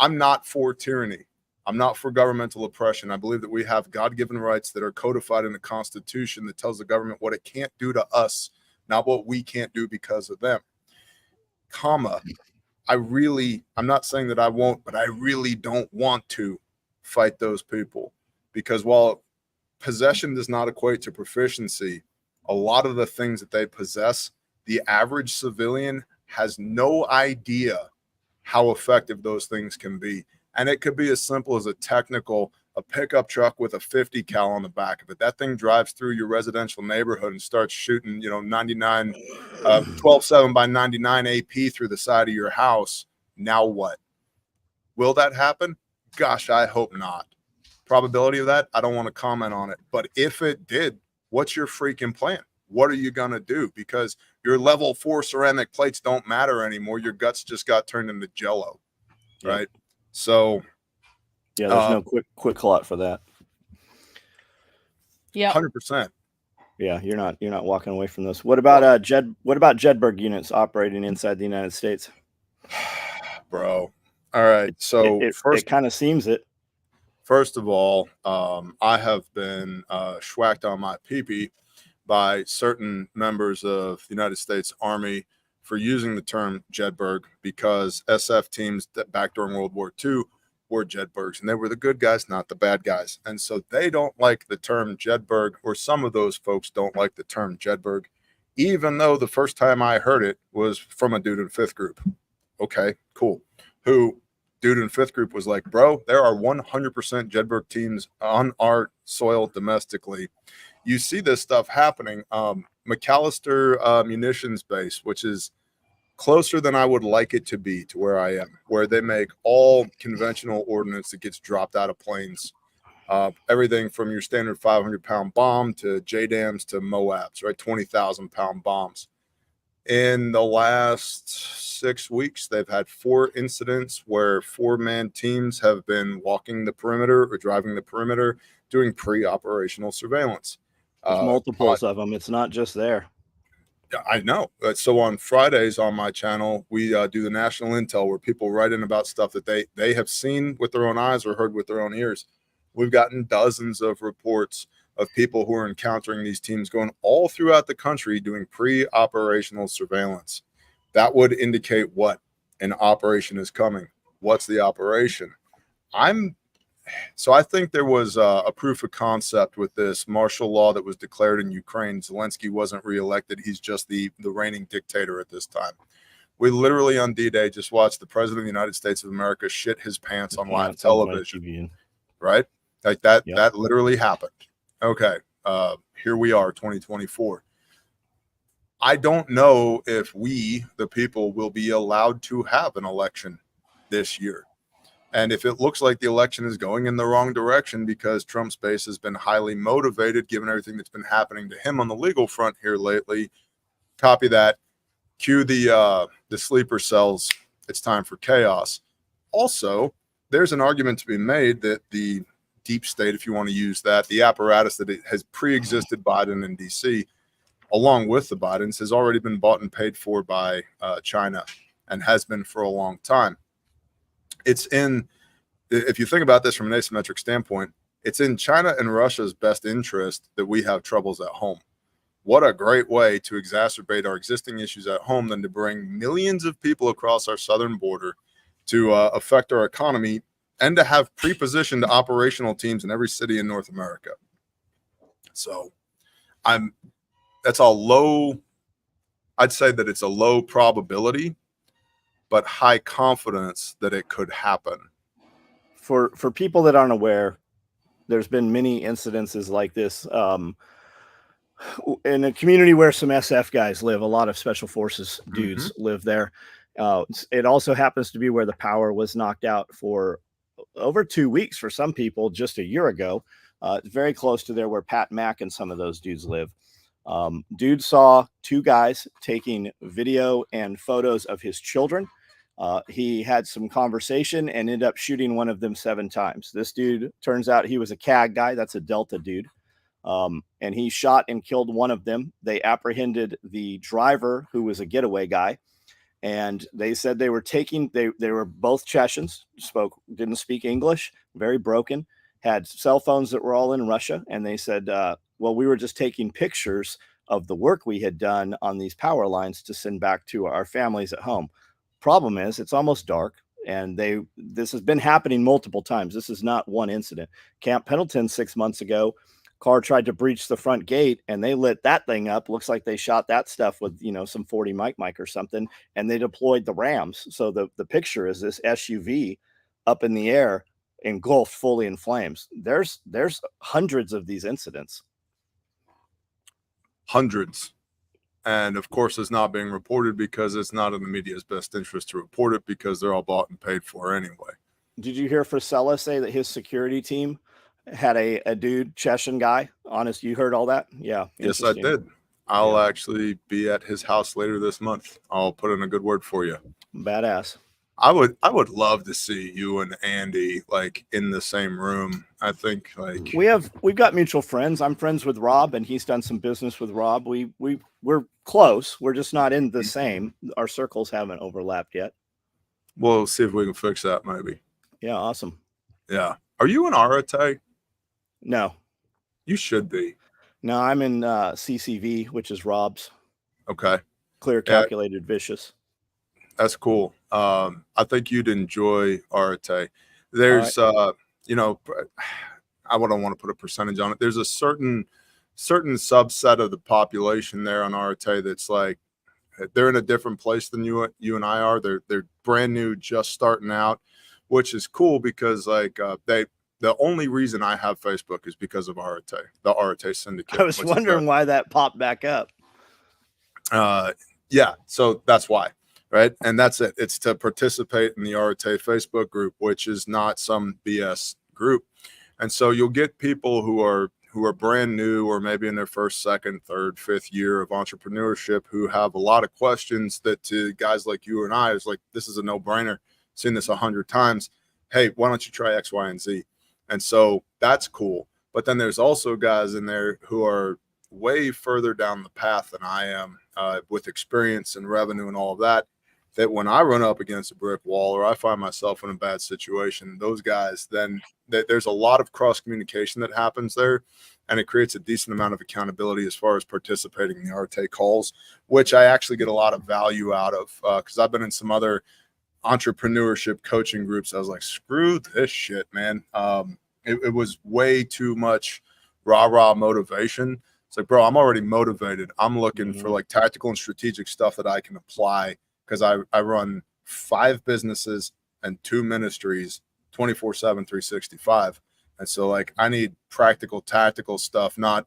Speaker 2: not for tyranny. I'm not for governmental oppression. I believe that we have God-given rights that are codified in the Constitution that tells the government what it can't do to us, not what we can't do because of them. I'm not saying that I won't, but I really don't want to fight those people, because while possession does not equate to proficiency, a lot of the things that they possess, the average civilian has no idea how effective those things can be. And it could be as simple as a pickup truck with a 50 cal on the back of it. That thing drives through your residential neighborhood and starts shooting, 12.7 by 99 AP through the side of your house. Now what? Will that happen? Gosh, I hope not. Probability of that, I don't want to comment on it. But if it did, what's your freaking plan? What are you going to do? Because your level 4 ceramic plates don't matter anymore. Your guts just got turned into jello, right? Yep. So
Speaker 1: yeah, there's no quick clot for that.
Speaker 3: Yeah,
Speaker 2: 100%.
Speaker 1: Yeah, you're not walking away from this. What about Jedburgh units operating inside the United States?
Speaker 2: Bro. All right. So
Speaker 1: it kind of seems it.
Speaker 2: First of all, I have been schwacked on my pee-pee by certain members of the United States Army for using the term Jedburgh, because SF teams that back during World War II were Jedburghs, and they were the good guys, not the bad guys. And so they don't like the term Jedburgh, or some of those folks don't like the term Jedburgh, even though the first time I heard it was from a dude in 5th group. Okay, cool. Dude in 5th group was like, bro, there are 100% Jedburgh teams on our soil domestically. You see this stuff happening. McAllister Munitions Base, which is closer than I would like it to be to where I am, where they make all conventional ordnance that gets dropped out of planes. Everything from your standard 500-pound bomb to JDAMs to MOABs, right? 20,000-pound bombs. In the last 6 weeks, they've had 4 incidents where 4-man teams have been walking the perimeter or driving the perimeter. doing pre-operational surveillance.
Speaker 1: There's multiples of them. It's not just there.
Speaker 2: I know. So on Fridays on my channel, we do the national intel where people write in about stuff that they have seen with their own eyes or heard with their own ears. We've gotten dozens of reports of people who are encountering these teams going all throughout the country doing pre-operational surveillance. That would indicate what an operation is coming. What's the operation? So I think there was a proof of concept with this martial law that was declared in Ukraine. Zelensky wasn't reelected. He's just the reigning dictator at this time. We literally on D-Day just watched the president of the United States of America shit his pants on live television, right? Like that, that literally happened. Okay. Here we are, 2024. I don't know if we, the people, will be allowed to have an election this year. And if it looks like the election is going in the wrong direction because Trump's base has been highly motivated, given everything that's been happening to him on the legal front here lately, copy that. Cue the sleeper cells. It's time for chaos. Also, there's an argument to be made that the deep state, if you want to use that, the apparatus that it has pre-existed Biden in D.C., along with the Bidens, has already been bought and paid for by China and has been for a long time. It's in, if you think about this from an asymmetric standpoint, it's in China and Russia's best interest that we have troubles at home. What a great way to exacerbate our existing issues at home than to bring millions of people across our southern border to affect our economy and to have pre-positioned operational teams in every city in North America. So that's all low. I'd say that it's a low probability, but high confidence that it could happen.
Speaker 1: For people that aren't aware, there's been many incidences like this in a community where some SF guys live. A lot of special forces dudes live there. It also happens to be where the power was knocked out for over 2 weeks for some people just a year ago. It's very close to there where Pat Mack and some of those dudes live. Dude saw two guys taking video and photos of his children. He had some conversation and ended up shooting one of them 7 times. This dude, turns out he was a CAG guy. That's a Delta dude. And he shot and killed one of them. They apprehended the driver, who was a getaway guy. And they said they were taking, they were both Chechens, didn't speak English, very broken, had cell phones that were all in Russia. And they said, well, we were just taking pictures of the work we had done on these power lines to send back to our families at home. Problem is, it's almost dark, and this has been happening multiple times. This is not one incident. Camp Pendleton 6 months ago, car tried to breach the front gate, and they lit that thing up. Looks like they shot that stuff with, some 40 mic or something, and they deployed the Rams. So the picture is this SUV up in the air, engulfed fully in flames. There's hundreds of these incidents.
Speaker 2: Hundreds. And of course, it's not being reported because it's not in the media's best interest to report it because they're all bought and paid for anyway.
Speaker 1: Did you hear Frisella say that his security team had a dude, Chechen guy? Honest, you heard all that? Yeah.
Speaker 2: Yes, I did. I'll actually be at his house later this month. I'll put in a good word for you.
Speaker 1: Badass.
Speaker 2: I would love to see you and Andy in the same room. I think
Speaker 1: we've got mutual friends. I'm friends with Rob, and he's done some business with Rob. We're close. We're just not in the same. Our circles haven't overlapped yet.
Speaker 2: We'll see if we can fix that maybe.
Speaker 1: Yeah, awesome.
Speaker 2: Yeah. Are you in Arate?
Speaker 1: No.
Speaker 2: You should be.
Speaker 1: No, I'm in CCV, which is Rob's.
Speaker 2: Okay.
Speaker 1: Clear, calculated, vicious.
Speaker 2: That's cool. I think you'd enjoy Arate. There's, I don't want to put a percentage on it. There's a certain subset of the population there on Arate that's they're in a different place than you and I are. They're brand new, just starting out, which is cool because the only reason I have Facebook is because of Arate, the Arate Syndicate.
Speaker 1: I was wondering why that popped back up.
Speaker 2: Yeah, so that's why. Right. And that's it. It's to participate in the Arate Facebook group, which is not some BS group. And so you'll get people who are brand new or maybe in their first, second, third, fifth year of entrepreneurship who have a lot of questions that to guys like you and I is this is a no brainer. Seen this 100 times. Hey, why don't you try X, Y, and Z? And so that's cool. But then there's also guys in there who are way further down the path than I am, with experience and revenue and all of that, that when I run up against a brick wall or I find myself in a bad situation, those guys, then there's a lot of cross communication that happens there, and it creates a decent amount of accountability as far as participating in the Arte calls, which I actually get a lot of value out of, because I've been in some other entrepreneurship coaching groups. I was like, screw this shit, man. It was way too much rah-rah motivation. It's like, bro, I'm already motivated. I'm looking for like tactical and strategic stuff that I can apply, because I run 5 businesses and 2 ministries 24/7, 365. And so like I need practical, tactical stuff, not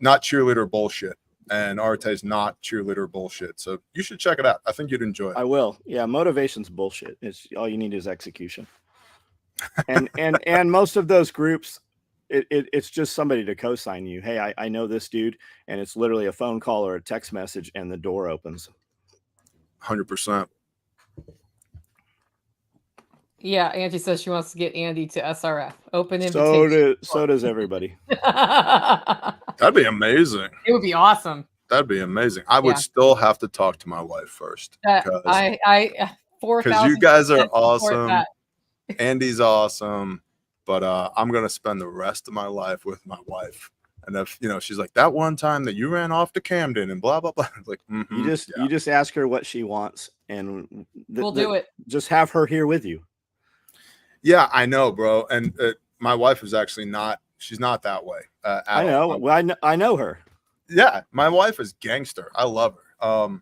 Speaker 2: cheerleader bullshit. And Arte's not cheerleader bullshit. So you should check it out. I think you'd enjoy it.
Speaker 1: I will. Yeah, motivation's bullshit. It's all you need is execution. And most of those groups, it's just somebody to co-sign you. Hey, I know this dude, and it's literally a phone call or a text message, and the door opens.
Speaker 2: 100%.
Speaker 3: Yeah, Angie says she wants to get Andy to SRF. Open invitation.
Speaker 1: So does everybody.
Speaker 2: That'd be amazing.
Speaker 3: It would be awesome.
Speaker 2: That'd be amazing. I would still have to talk to my wife first.
Speaker 3: I 4,000%.
Speaker 2: Because you guys are awesome. Andy's awesome. But I'm going to spend the rest of my life with my wife. And if, she's like, that one time that you ran off to Camden and blah, blah, blah. It's like,
Speaker 1: you just ask her what she wants, and
Speaker 3: we'll do it.
Speaker 1: Just have her here with you.
Speaker 2: Yeah, I know, bro. And my wife is actually she's not that way.
Speaker 1: I know. Well, I know her.
Speaker 2: Yeah, my wife is gangster. I love her.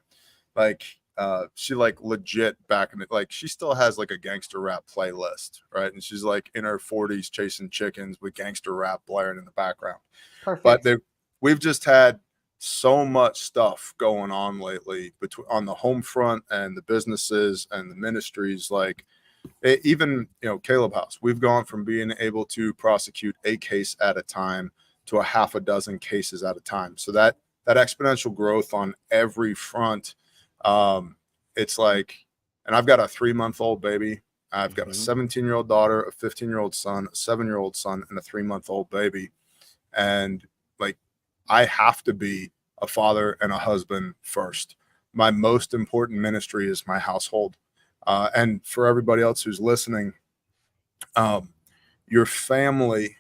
Speaker 2: She like legit back in it. Like she still has like a gangster rap playlist, right? And she's like in her 40s chasing chickens with gangster rap blaring in the background.
Speaker 3: Perfect.
Speaker 2: But we've just had so much stuff going on lately on the home front and the businesses and the ministries. Like even Caleb House, we've gone from being able to prosecute a case at a time to a half a dozen cases at a time. So that exponential growth on every front. It's like, and I've got a 3-month-old baby. I've got a 17-year-old daughter, a 15-year-old son, a 7-year-old son, and a 3-month-old baby. And like, I have to be a father and a husband first. My most important ministry is my household. And for everybody else who's listening, your family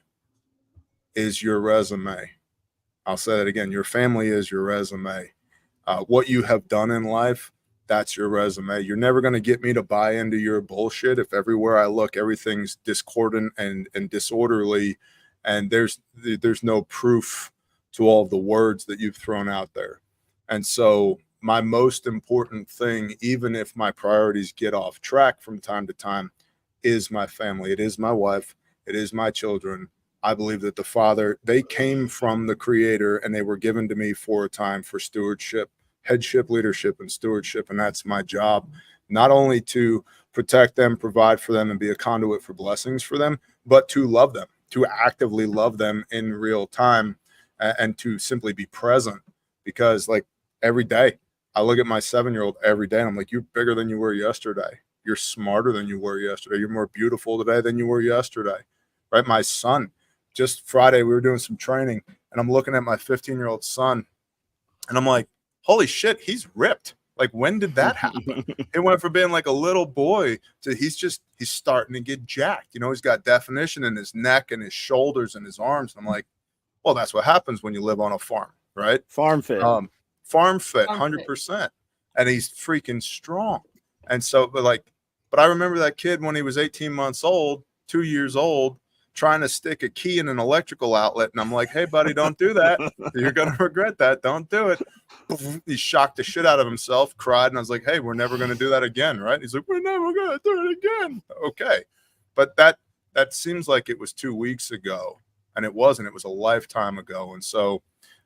Speaker 2: is your resume. I'll say that again. Your family is your resume. What you have done in life, that's your resume. You're never going to get me to buy into your bullshit if everywhere I look, everything's discordant and disorderly, and there's no proof to all of the words that you've thrown out there. And so my most important thing, even if my priorities get off track from time to time, is my family. It is my wife. It is my children. I believe that the Father, they came from the Creator, and they were given to me for a time for stewardship, headship, leadership, and stewardship. And that's my job, not only to protect them, provide for them, and be a conduit for blessings for them, but to love them, to actively love them in real time, and to simply be present. Because like every day, I look at my 7-year-old every day, and I'm like, you're bigger than you were yesterday. You're smarter than you were yesterday. You're more beautiful today than you were yesterday, right? My son, just Friday, we were doing some training, and I'm looking at my 15-year-old son, and I'm like, holy shit, he's ripped. Like, when did that happen? It went from being like a little boy to he's starting to get jacked. He's got definition in his neck and his shoulders and his arms. And I'm like, well, that's what happens when you live on a farm, right?
Speaker 1: Farm fit.
Speaker 2: Farm fit, 100%. And he's freaking strong. And so, but I remember that kid when he was 18 months old, 2 years old, trying to stick a key in an electrical outlet. And I'm like, hey, buddy, don't do that. You're going to regret that. Don't do it. He shocked the shit out of himself, cried. And I was like, hey, we're never going to do that again, right? He's like, we're never going to do it again. Okay. But that seems like it was 2 weeks ago. And it wasn't. It was a lifetime ago. And so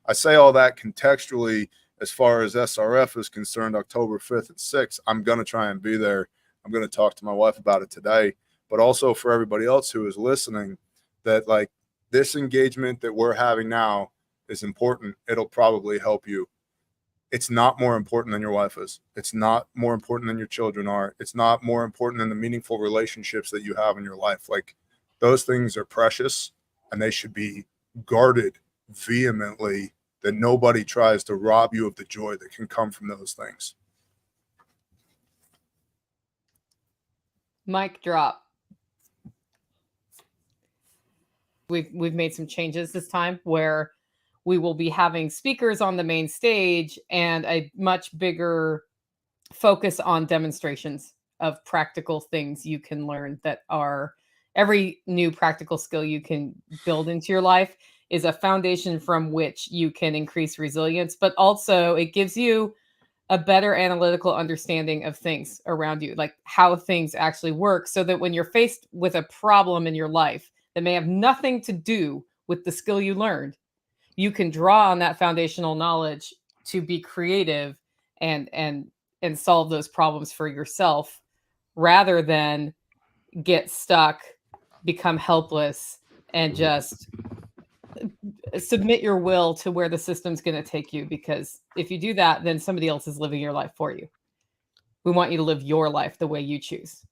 Speaker 2: I say all that contextually as far as SRF is concerned, October 5th and 6th, I'm going to try and be there. I'm going to talk to my wife about it today. But also for everybody else who is listening, that like this engagement that we're having now is important. It'll probably help you. It's not more important than your wife is. It's not more important than your children are. It's not more important than the meaningful relationships that you have in your life. Like those things are precious, and they should be guarded vehemently, that nobody tries to rob you of the joy that can come from those things.
Speaker 3: Mic drop. We've made some changes this time where we will be having speakers on the main stage and a much bigger focus on demonstrations of practical things you can learn that are every new practical skill you can build into your life is a foundation from which you can increase resilience, but also it gives you a better analytical understanding of things around you, like how things actually work, so that when you're faced with a problem in your life that may have nothing to do with the skill you learned, you can draw on that foundational knowledge to be creative and solve those problems for yourself rather than get stuck, become helpless, and just submit your will to where the system's going to take you. Because if you do that, then somebody else is living your life for you. We want you to live your life the way you choose.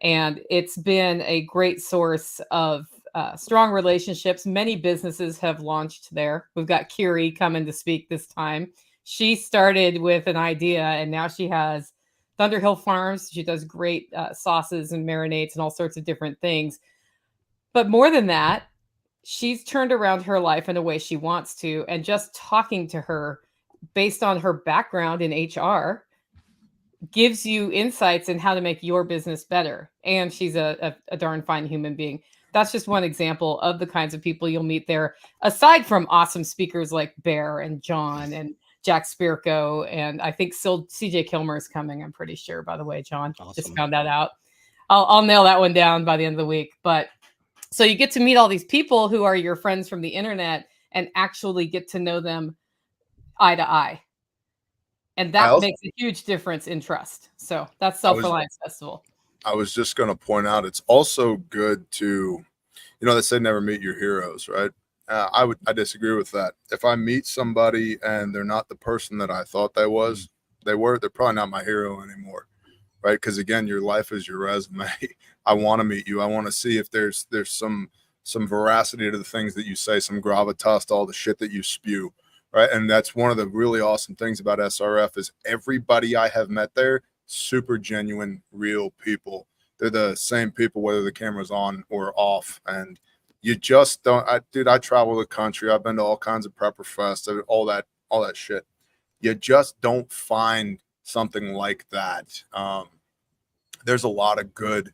Speaker 3: And it's been a great source of strong relationships. Many businesses have launched there. We've got Kiri coming to speak this time. She started with an idea and now she has Thunderhill Farms. She does great sauces and marinades and all sorts of different things. But more than that, she's turned around her life in a way she wants to. And just talking to her based on her background in HR gives you insights in how to make your business better. And she's a darn fine human being. That's just one example of the kinds of people you'll meet there, aside from awesome speakers like Bear and John and Jack Spirko. And I think CJ Kilmer is coming, I'm pretty sure, by the way, John.
Speaker 1: Awesome.
Speaker 3: Just found that out. I'll nail that one down by the end of the week. But so you get to meet all these people who are your friends from the internet and actually get to know them eye to eye. And that makes a huge difference in trust. So that's Self-Reliance Festival.
Speaker 2: I was just going to point out, it's also good to, they say never meet your heroes, right? I disagree with that. If I meet somebody and they're not the person that I thought they're probably not my hero anymore, right? Because again, your life is your resume. I want to meet you. I want to see if there's some veracity to the things that you say, some gravitas to all the shit that you spew. Right. And that's one of the really awesome things about SRF is everybody I have met there, super genuine, real people. They're the same people, whether the camera's on or off. And you just don't, I travel the country. I've been to all kinds of prepper fests, all that shit. You just don't find something like that. There's a lot of good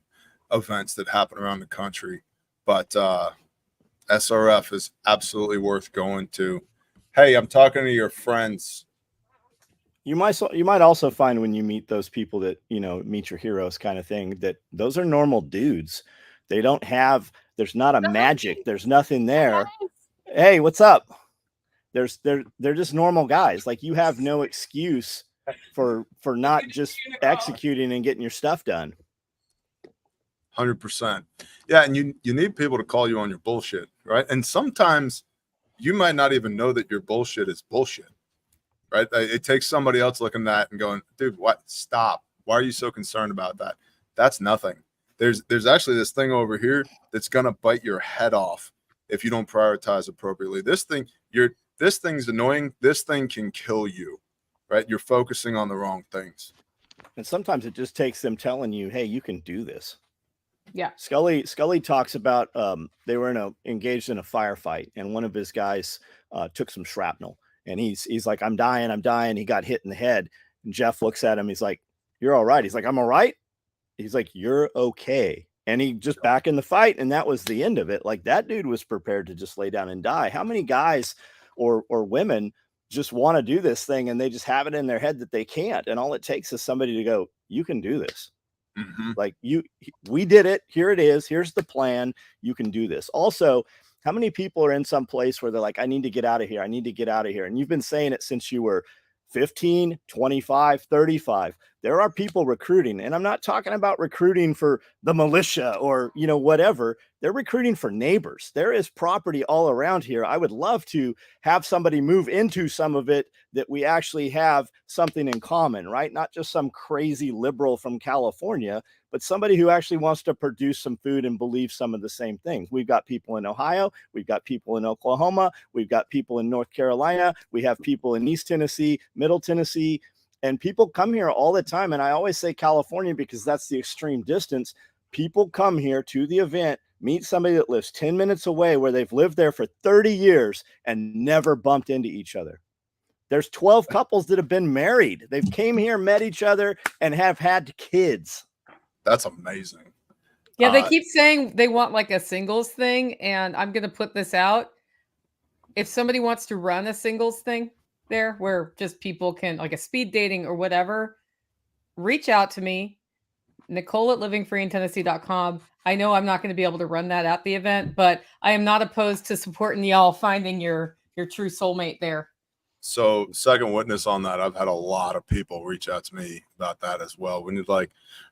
Speaker 2: events that happen around the country, but SRF is absolutely worth going to. Hey, I'm talking to your friends.
Speaker 1: You might also find when you meet those people that, meet your heroes kind of thing, that those are normal dudes. They don't have, there's not a magic. There's nothing there. Hey, what's up? They're just normal guys. Like, you have no excuse for not just executing and getting your stuff done.
Speaker 2: 100%. Yeah. And you need people to call you on your bullshit. Right. And sometimes you might not even know that your bullshit is bullshit, right? It takes somebody else looking at that and going, dude, what? Stop. Why are you so concerned about that? That's nothing. There's actually this thing over here that's going to bite your head off if you don't prioritize appropriately. This thing's annoying. This thing can kill you, right? You're focusing on the wrong things.
Speaker 1: And sometimes it just takes them telling you, hey, you can do this.
Speaker 3: Yeah.
Speaker 1: Scully talks about they were engaged in a firefight, and one of his guys took some shrapnel, and he's like, I'm dying. He got hit in the head. And Jeff looks at him. He's like, you're all right. He's like, I'm all right. He's like, you're okay. And he just back in the fight, and that was the end of it. Like, that dude was prepared to just lay down and die. How many guys or women just want to do this thing and they just have it in their head that they can't? And all it takes is somebody to go, you can do this.
Speaker 2: Mm-hmm.
Speaker 1: Like, we did it. Here it is. Here's the plan. You can do this. Also, how many people are in some place where they're like, I need to get out of here. I need to get out of here. And you've been saying it since you were 15, 25, 35. there are people recruiting, and I'm not talking about recruiting for the militia or, whatever. They're recruiting for neighbors. There is property all around here. I would love to have somebody move into some of it that we actually have something in common, right? Not just some crazy liberal from California, but somebody who actually wants to produce some food and believe some of the same things. We've got people in Ohio. We've got people in Oklahoma. We've got people in North Carolina. We have people in East Tennessee, Middle Tennessee, and people come here all the time. And I always say California because that's the extreme distance. People come here to the event, meet somebody that lives 10 minutes away where they've lived there for 30 years and never bumped into each other. There's 12 couples that have been married. They've came here, met each other, and have had kids.
Speaker 2: That's amazing.
Speaker 3: Yeah, they keep saying they want like a singles thing, and I'm going to put this out. If somebody wants to run a singles thing there where just people can, like a speed dating or whatever, reach out to me, Nicole at livingfreeintennessee.com. I know I'm not going to be able to run that at the event, but I am not opposed to supporting y'all finding your true soulmate there.
Speaker 2: So, second witness on that, I've had a lot of people reach out to me about that as well. We need like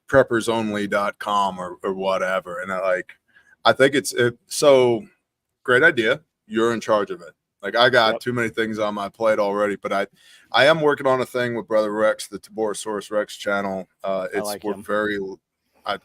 Speaker 2: preppersonly.com or whatever. And I think so great idea. You're in charge of it. Like, I got too many things on my plate already, but I am working on a thing with Brother Rex, the Taborosaurus Rex channel.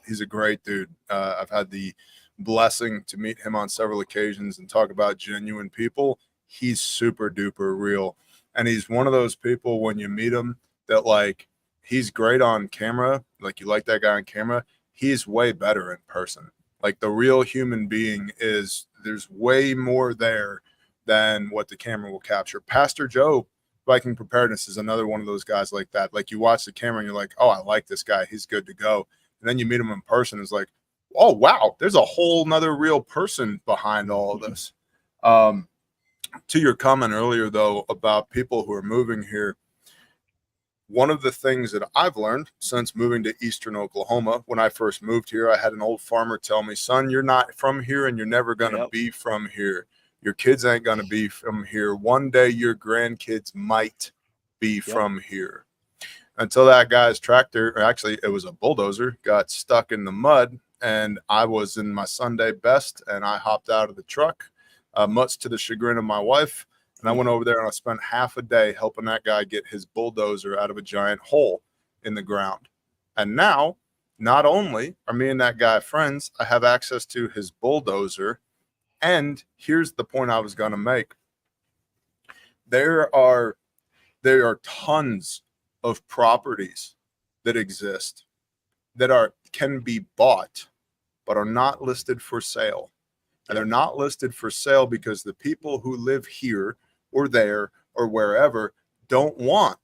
Speaker 2: He's a great dude. I've had the blessing to meet him on several occasions and talk about genuine people. He's super duper real. And he's one of those people when you meet him that like, he's great on camera. Like, you like that guy on camera. He's way better in person. Like, the real human being there's way more there than what the camera will capture. Pastor Joe, Viking Preparedness, is another one of those guys like that. Like, you watch the camera and you're like, oh, I like this guy. He's good to go. And then you meet him in person. It's like, oh, wow, there's a whole nother real person behind all of this. To your comment earlier, though, about people who are moving here, one of the things that I've learned since moving to Eastern Oklahoma, when I first moved here, I had an old farmer tell me, son, you're not from here and you're never going to be from here. Your kids ain't going to be from here. One day your grandkids might be from here. Until that guy's tractor, or actually it was a bulldozer, got stuck in the mud, and I was in my Sunday best, and I hopped out of the truck, much to the chagrin of my wife, and I went over there and I spent half a day helping that guy get his bulldozer out of a giant hole in the ground. And now, not only are me and that guy friends, I have access to his bulldozer. And here's the point I was going to make. There are tons of properties that exist that can be bought, but are not listed for sale. And they're not listed for sale because the people who live here or there or wherever don't want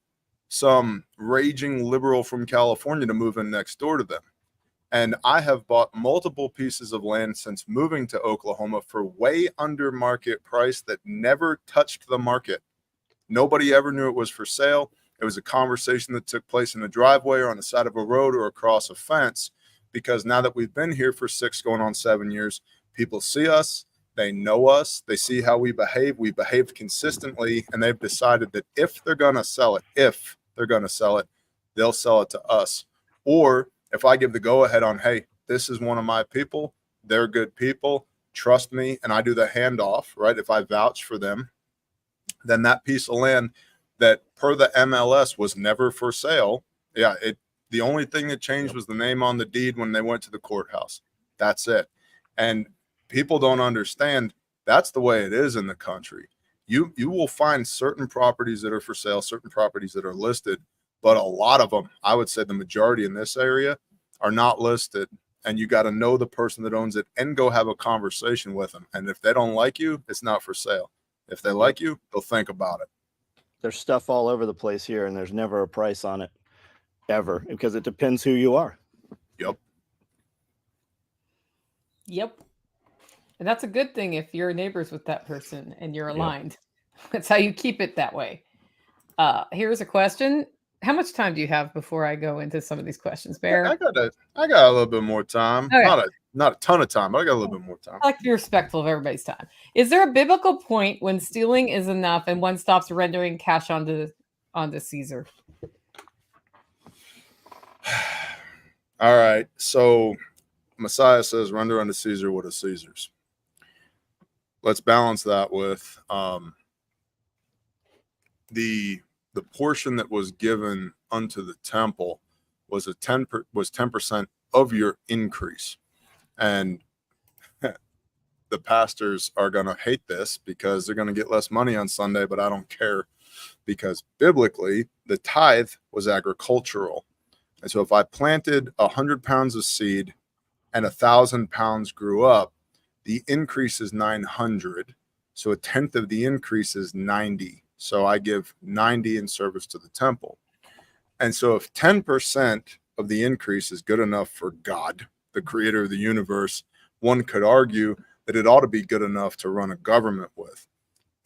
Speaker 2: some raging liberal from California to move in next door to them. And I have bought multiple pieces of land since moving to Oklahoma for way under market price that never touched the market. Nobody ever knew it was for sale. It was a conversation that took place in a driveway or on the side of a road or across a fence, because now that we've been here for 6 going on 7 years, people see us, they know us, they see how we behave consistently, and they've decided that if they're going to sell it, they'll sell it to us. Or if I give the go-ahead on, hey, this is one of my people, they're good people, trust me, and I do the handoff, right? If I vouch for them, then that piece of land that per the MLS was never for sale, the only thing that changed was the name on the deed when they went to the courthouse. That's it. And people don't understand that's the way it is in the country. You will find certain properties that are for sale, certain properties that are listed, but a lot of them, I would say the majority in this area, are not listed. And you got to know the person that owns it and go have a conversation with them. And if they don't like you, it's not for sale. If they like you, they'll think about it.
Speaker 1: There's stuff all over the place here, and there's never a price on it, ever, because it depends who you are.
Speaker 3: Yep. And that's a good thing if you're neighbors with that person and you're aligned. That's how you keep it that way. Here's a question. How much time do you have before I go into some of these questions, Bear?
Speaker 2: I got a little bit more time. Okay. Not a ton of time, but I got a little bit more time.
Speaker 3: I like to be respectful of everybody's time. Is there a biblical point when stealing is enough and one stops rendering cash onto Caesar?
Speaker 2: All right. So Messiah says, render unto Caesar what is Caesar's. Let's balance that with the portion that was given unto the temple was 10% of your increase. And the pastors are going to hate this because they're going to get less money on Sunday, but I don't care, because biblically the tithe was agricultural. And so if I planted 100 pounds of seed and 1,000 pounds grew up, the increase is 900. So a tenth of the increase is 90. So I give 90 in service to the temple. And so if 10% of the increase is good enough for God, the creator of the universe, one could argue that it ought to be good enough to run a government with.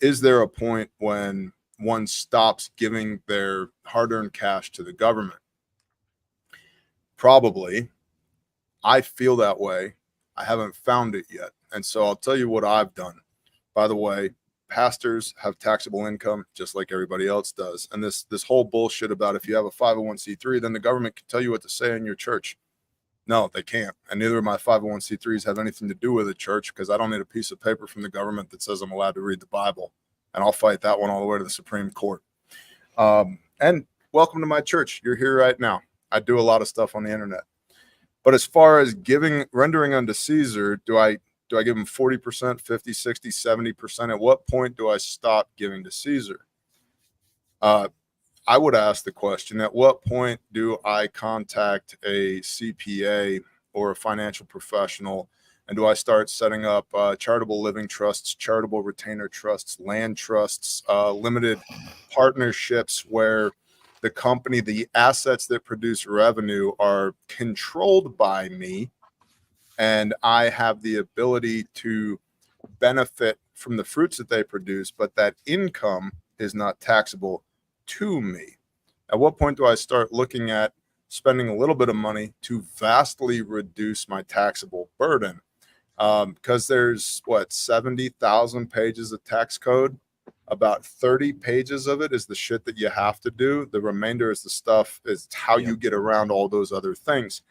Speaker 2: Is there a point when one stops giving their hard-earned cash to the government? Probably. I feel that way. I haven't found it yet. And so I'll tell you what I've done. By the way, pastors have taxable income just like everybody else does. And this whole bullshit about if you have a 501c3, then the government can tell you what to say in your church. No, they can't. And neither of my 501c3s have anything to do with the church, because I don't need a piece of paper from the government that says I'm allowed to read the Bible. And I'll fight that one all the way to the Supreme Court. And welcome to my church. You're here right now. I do a lot of stuff on the internet. But as far as rendering unto Caesar, do I give him 40%, 50, 60, 70%? At what point do I stop giving to Caesar? I would ask the question, at what point do I contact a CPA or a financial professional, and do I start setting up charitable living trusts, charitable retainer trusts, land trusts, limited partnerships where the company, the assets that produce revenue are controlled by me, and I have the ability to benefit from the fruits that they produce, but that income is not taxable to me? At what point do I start looking at spending a little bit of money to vastly reduce my taxable burden? Because there's 70,000 pages of tax code. About 30 pages of it is the shit that you have to do. The remainder is the stuff, is how you get around all those other things.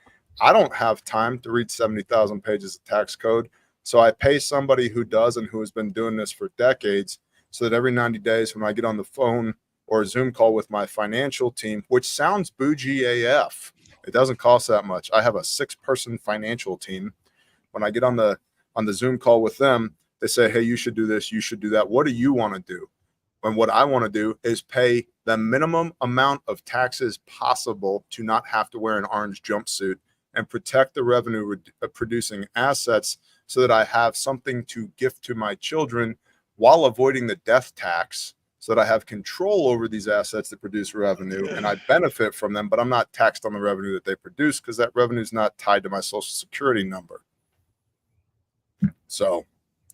Speaker 2: I don't have time to read 70,000 pages of tax code. So I pay somebody who does and who has been doing this for decades, so that every 90 days when I get on the phone or a Zoom call with my financial team, which sounds bougie AF, it doesn't cost that much. I have a 6-person financial team. When I get on the Zoom call with them, they say, hey, you should do this, you should do that. What do you want to do? And what I want to do is pay the minimum amount of taxes possible to not have to wear an orange jumpsuit, and protect the revenue producing assets so that I have something to gift to my children while avoiding the death tax, so that I have control over these assets that produce revenue and I benefit from them, but I'm not taxed on the revenue that they produce, because that revenue is not tied to my social security number. So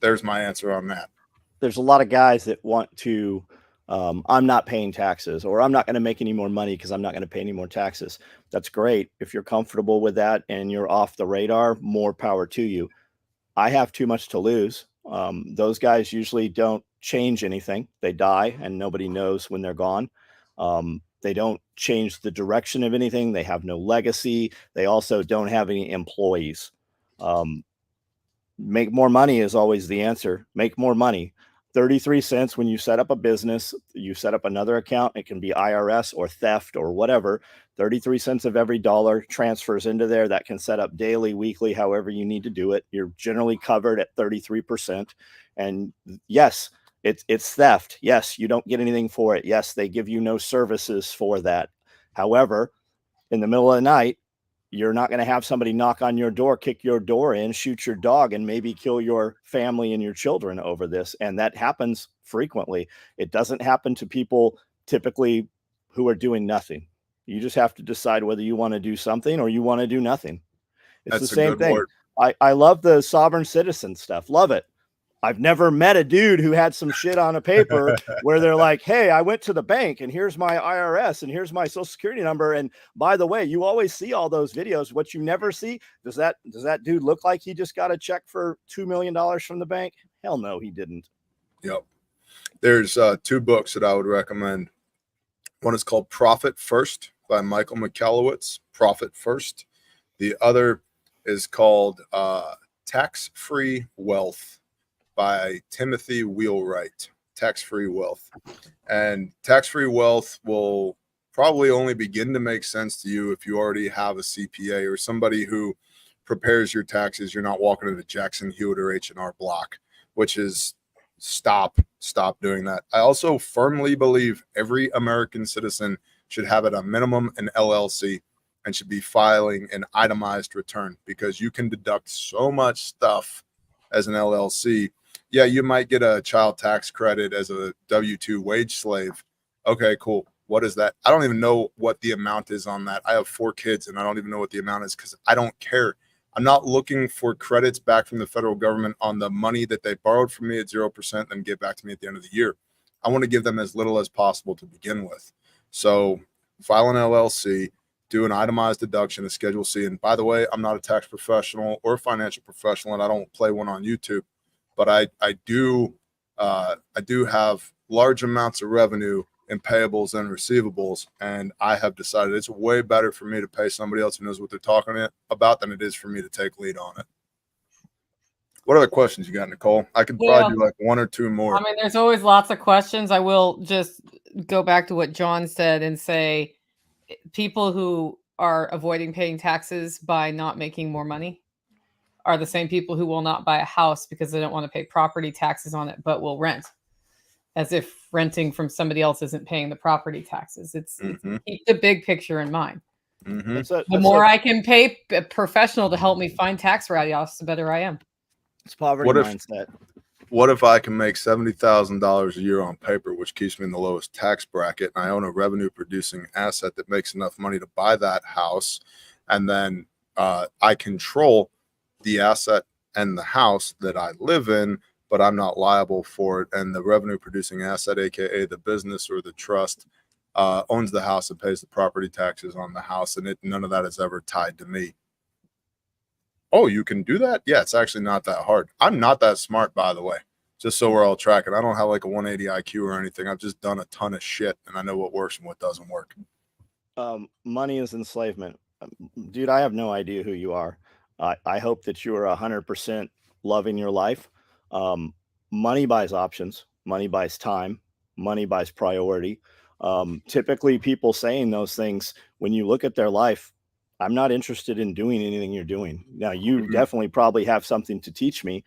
Speaker 2: there's my answer on that.
Speaker 1: There's a lot of guys that want to, I'm not paying taxes, or I'm not going to make any more money because I'm not going to pay any more taxes. That's great. If you're comfortable with that and you're off the radar, more power to you. I have too much to lose. Those guys usually don't change anything. They die and nobody knows when they're gone. They don't change the direction of anything. They have no legacy. They also don't have any employees. Make more money is always the answer. Make more money. 33 cents when you set up a business, you set up another account. It can be IRS or theft or whatever. 33 cents of every dollar transfers into there. That can set up daily, weekly, however you need to do it. You're generally covered at 33%. And yes, it's theft. Yes, you don't get anything for it. Yes, they give you no services for that. However, in the middle of the night, you're not going to have somebody knock on your door, kick your door in, shoot your dog, and maybe kill your family and your children over this. And that happens frequently. It doesn't happen to people typically who are doing nothing. You just have to decide whether you want to do something or you want to do nothing. It's the same thing. I love the sovereign citizen stuff. Love it. I've never met a dude who had some shit on a paper where they're like, hey, I went to the bank and here's my IRS and here's my social security number. And by the way, you always see all those videos. What you never see, does that dude look like he just got a check for $2 million from the bank? Hell no, he didn't.
Speaker 2: Yep. There's 2 books that I would recommend. One is called Profit First by Michael Michalowicz, Profit First. The other is called Tax-Free Wealth by Timothy Wheelwright. Tax-Free Wealth. And tax-free wealth will probably only begin to make sense to you if you already have a CPA or somebody who prepares your taxes. You're not walking into Jackson Hewitt or H&R Block, which is stop doing that. I also firmly believe every American citizen should have at a minimum an LLC and should be filing an itemized return, because you can deduct so much stuff as an LLC. Yeah, you might get a child tax credit as a W-2 wage slave. Okay, cool. What is that? I don't even know what the amount is on that. I have 4 kids and I don't even know what the amount is because I don't care. I'm not looking for credits back from the federal government on the money that they borrowed from me at 0% and give back to me at the end of the year. I want to give them as little as possible to begin with. So file an LLC, do an itemized deduction, a Schedule C. And by the way, I'm not a tax professional or a financial professional, and I don't play one on YouTube, but I do have large amounts of revenue in payables and receivables, and I have decided it's way better for me to pay somebody else who knows what they're talking about than it is for me to take lead on it. What other questions you got, Nicole? I could probably do like 1 or 2 more.
Speaker 3: I mean, there's always lots of questions. I will just go back to what John said and say people who are avoiding paying taxes by not making more money are the same people who will not buy a house because they don't want to pay property taxes on it, but will rent, as if renting from somebody else isn't paying the property taxes. It's keep the big picture in mind. The more I can pay a professional to help me find tax write-offs, the better I am.
Speaker 1: It's poverty mindset.
Speaker 2: What if I can make $70,000 a year on paper, which keeps me in the lowest tax bracket, and I own a revenue-producing asset that makes enough money to buy that house, and then I control the asset and the house that I live in, but I'm not liable for it, and the revenue-producing asset, aka the business or the trust, owns the house and pays the property taxes on the house, and none of that is ever tied to me. Oh, you can do that? Yeah, it's actually not that hard. I'm not that smart, by the way, just so we're all tracking. I don't have like a 180 IQ or anything. I've just done a ton of shit, and I know what works and what doesn't work.
Speaker 1: Money is enslavement. Dude, I have no idea who you are. I hope that you are 100% loving your life. Money buys options. Money buys time. Money buys priority. Typically, people saying those things, when you look at their life, I'm not interested in doing anything you're doing. Now, you definitely probably have something to teach me,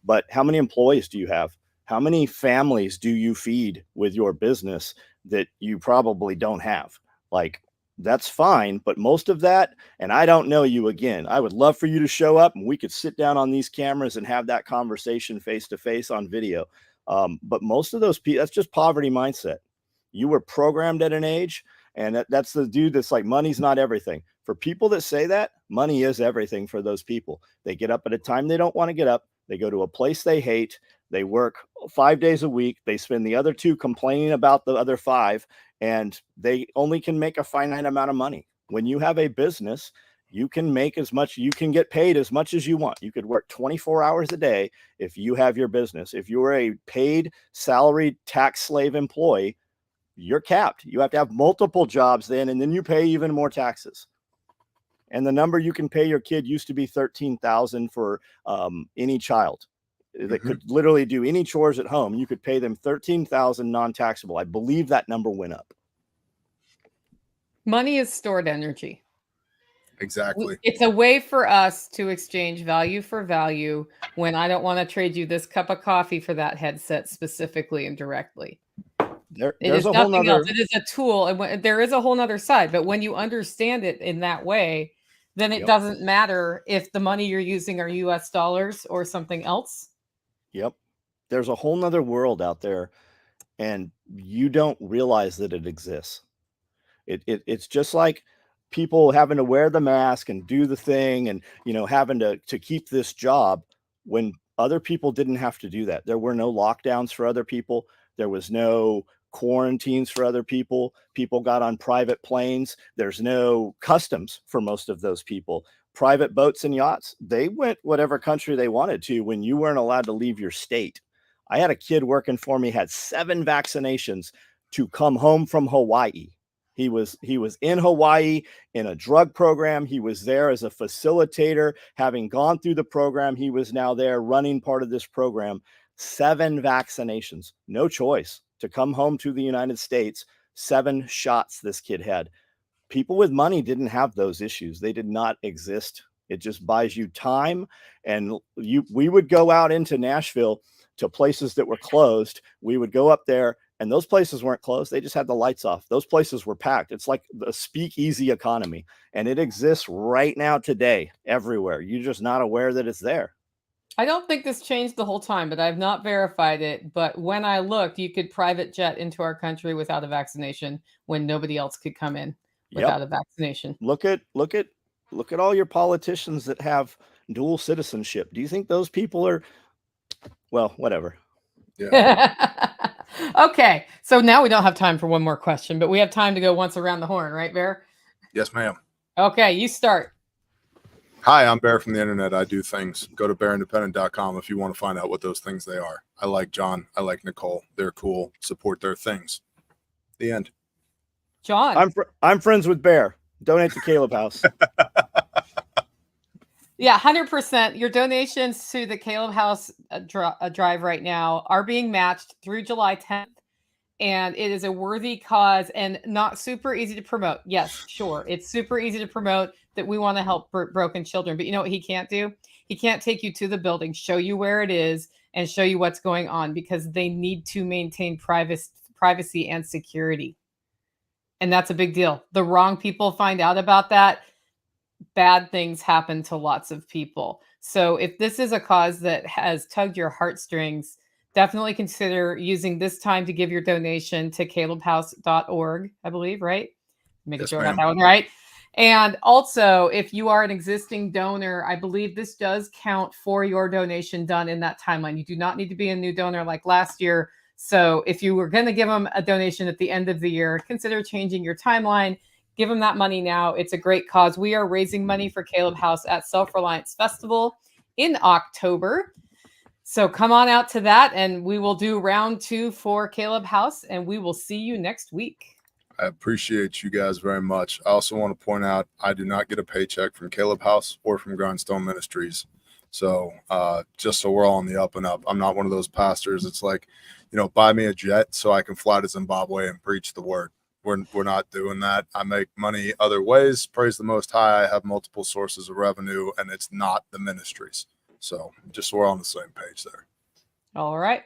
Speaker 1: but how many employees do you have? How many families do you feed with your business that you probably don't have? Like, that's fine, but most of that, and I don't know you again. I would love for you to show up and we could sit down on these cameras and have that conversation face to face on video. But most of those people, that's just poverty mindset. You were programmed at an age, and that's the dude that's like, money's not everything. For people that say that, money is everything for those people. They get up at a time they don't want to get up. They go to a place they hate. They work 5 days a week. They spend the other 2 complaining about the other 5, and they only can make a finite amount of money. When you have a business, you can make as much, you can get paid as much as you want. You could work 24 hours a day if you have your business. If you're a paid, salaried, tax slave employee, you're capped. You have to have multiple jobs then, and then you pay even more taxes. And the number you can pay your kid used to be $13,000 for any child that could literally do any chores at home. You could pay them $13,000 non-taxable. I believe that number went up.
Speaker 3: Money is stored energy.
Speaker 2: Exactly.
Speaker 3: It's a way for us to exchange value for value when I don't want to trade you this cup of coffee for that headset specifically and directly. It is nothing else. It is a tool, and there is a whole nother side. But when you understand it in that way, then it doesn't matter if the money you're using are US dollars or something else.
Speaker 1: Yep. There's a whole nother world out there, and you don't realize that it exists. It's just like people having to wear the mask and do the thing, and having to keep this job when other people didn't have to do that. There were no lockdowns for other people. There was no quarantines for other people. People got on private planes. There's no customs for most of those people. Private boats and yachts, they went whatever country they wanted to when you weren't allowed to leave your state. I had a kid working for me, had 7 vaccinations to come home from Hawaii. He was in Hawaii in a drug program. He was there as a facilitator. Having gone through the program, he was now there running part of this program. 7 vaccinations, no choice to come home to the United States. 7 shots this kid had. People with money didn't have those issues. They did not exist. It just buys you time. And we would go out into Nashville to places that were closed. We would go up there, and those places weren't closed. They just had the lights off. Those places were packed. It's like the speakeasy economy, and it exists right now today everywhere. You're just not aware that it's there.
Speaker 3: I don't think this changed the whole time, but I've not verified it. But when I looked, you could private jet into our country without a vaccination when nobody else could come in without a vaccination. Look
Speaker 1: at all your politicians that have dual citizenship. Do you think those people are, well, whatever.
Speaker 2: Yeah.
Speaker 3: Okay. So now we don't have time for one more question, but we have time to go once around the horn, right, Bear?
Speaker 2: Yes, ma'am.
Speaker 3: Okay, you start.
Speaker 2: Hi, I'm Bear from the internet. I do things. Go to bearindependent.com if you want to find out what those things they are. I like John. I like Nicole. They're cool. Support their things. The end.
Speaker 3: John.
Speaker 1: I'm friends with Bear. Donate to Caleb House.
Speaker 3: Yeah, 100%. Your donations to the Caleb House drive right now are being matched through July 10th. And it is a worthy cause and not super easy to promote. Yes, sure. It's super easy to promote that we want to help broken children. But you know what he can't do? He can't take you to the building, show you where it is, and show you what's going on, because they need to maintain privacy and security. And that's a big deal. The wrong people find out about that, bad things happen to lots of people. So if this is a cause that has tugged your heartstrings, definitely consider using this time to give your donation to calebhouse.org, I believe, right? Making sure I got that one right. And also, if you are an existing donor, I believe this does count for your donation done in that timeline. You do not need to be a new donor like last year. So if you were going to give them a donation at the end of the year, consider changing your timeline. Give them that money now. It's a great cause. We are raising money for Caleb House at Self-Reliance Festival in October. So come on out to that, and we will do round 2 for Caleb House, and we will see you next week.
Speaker 2: I appreciate you guys very much. I also want to point out I do not get a paycheck from Caleb House or from Grindstone Ministries. So just so we're all on the up and up. I'm not one of those pastors. It's like, buy me a jet so I can fly to Zimbabwe and preach the word. We're not doing that. I make money other ways. Praise the Most High. I have multiple sources of revenue, and it's not the ministries. So just so we're on the same page there.
Speaker 3: All right.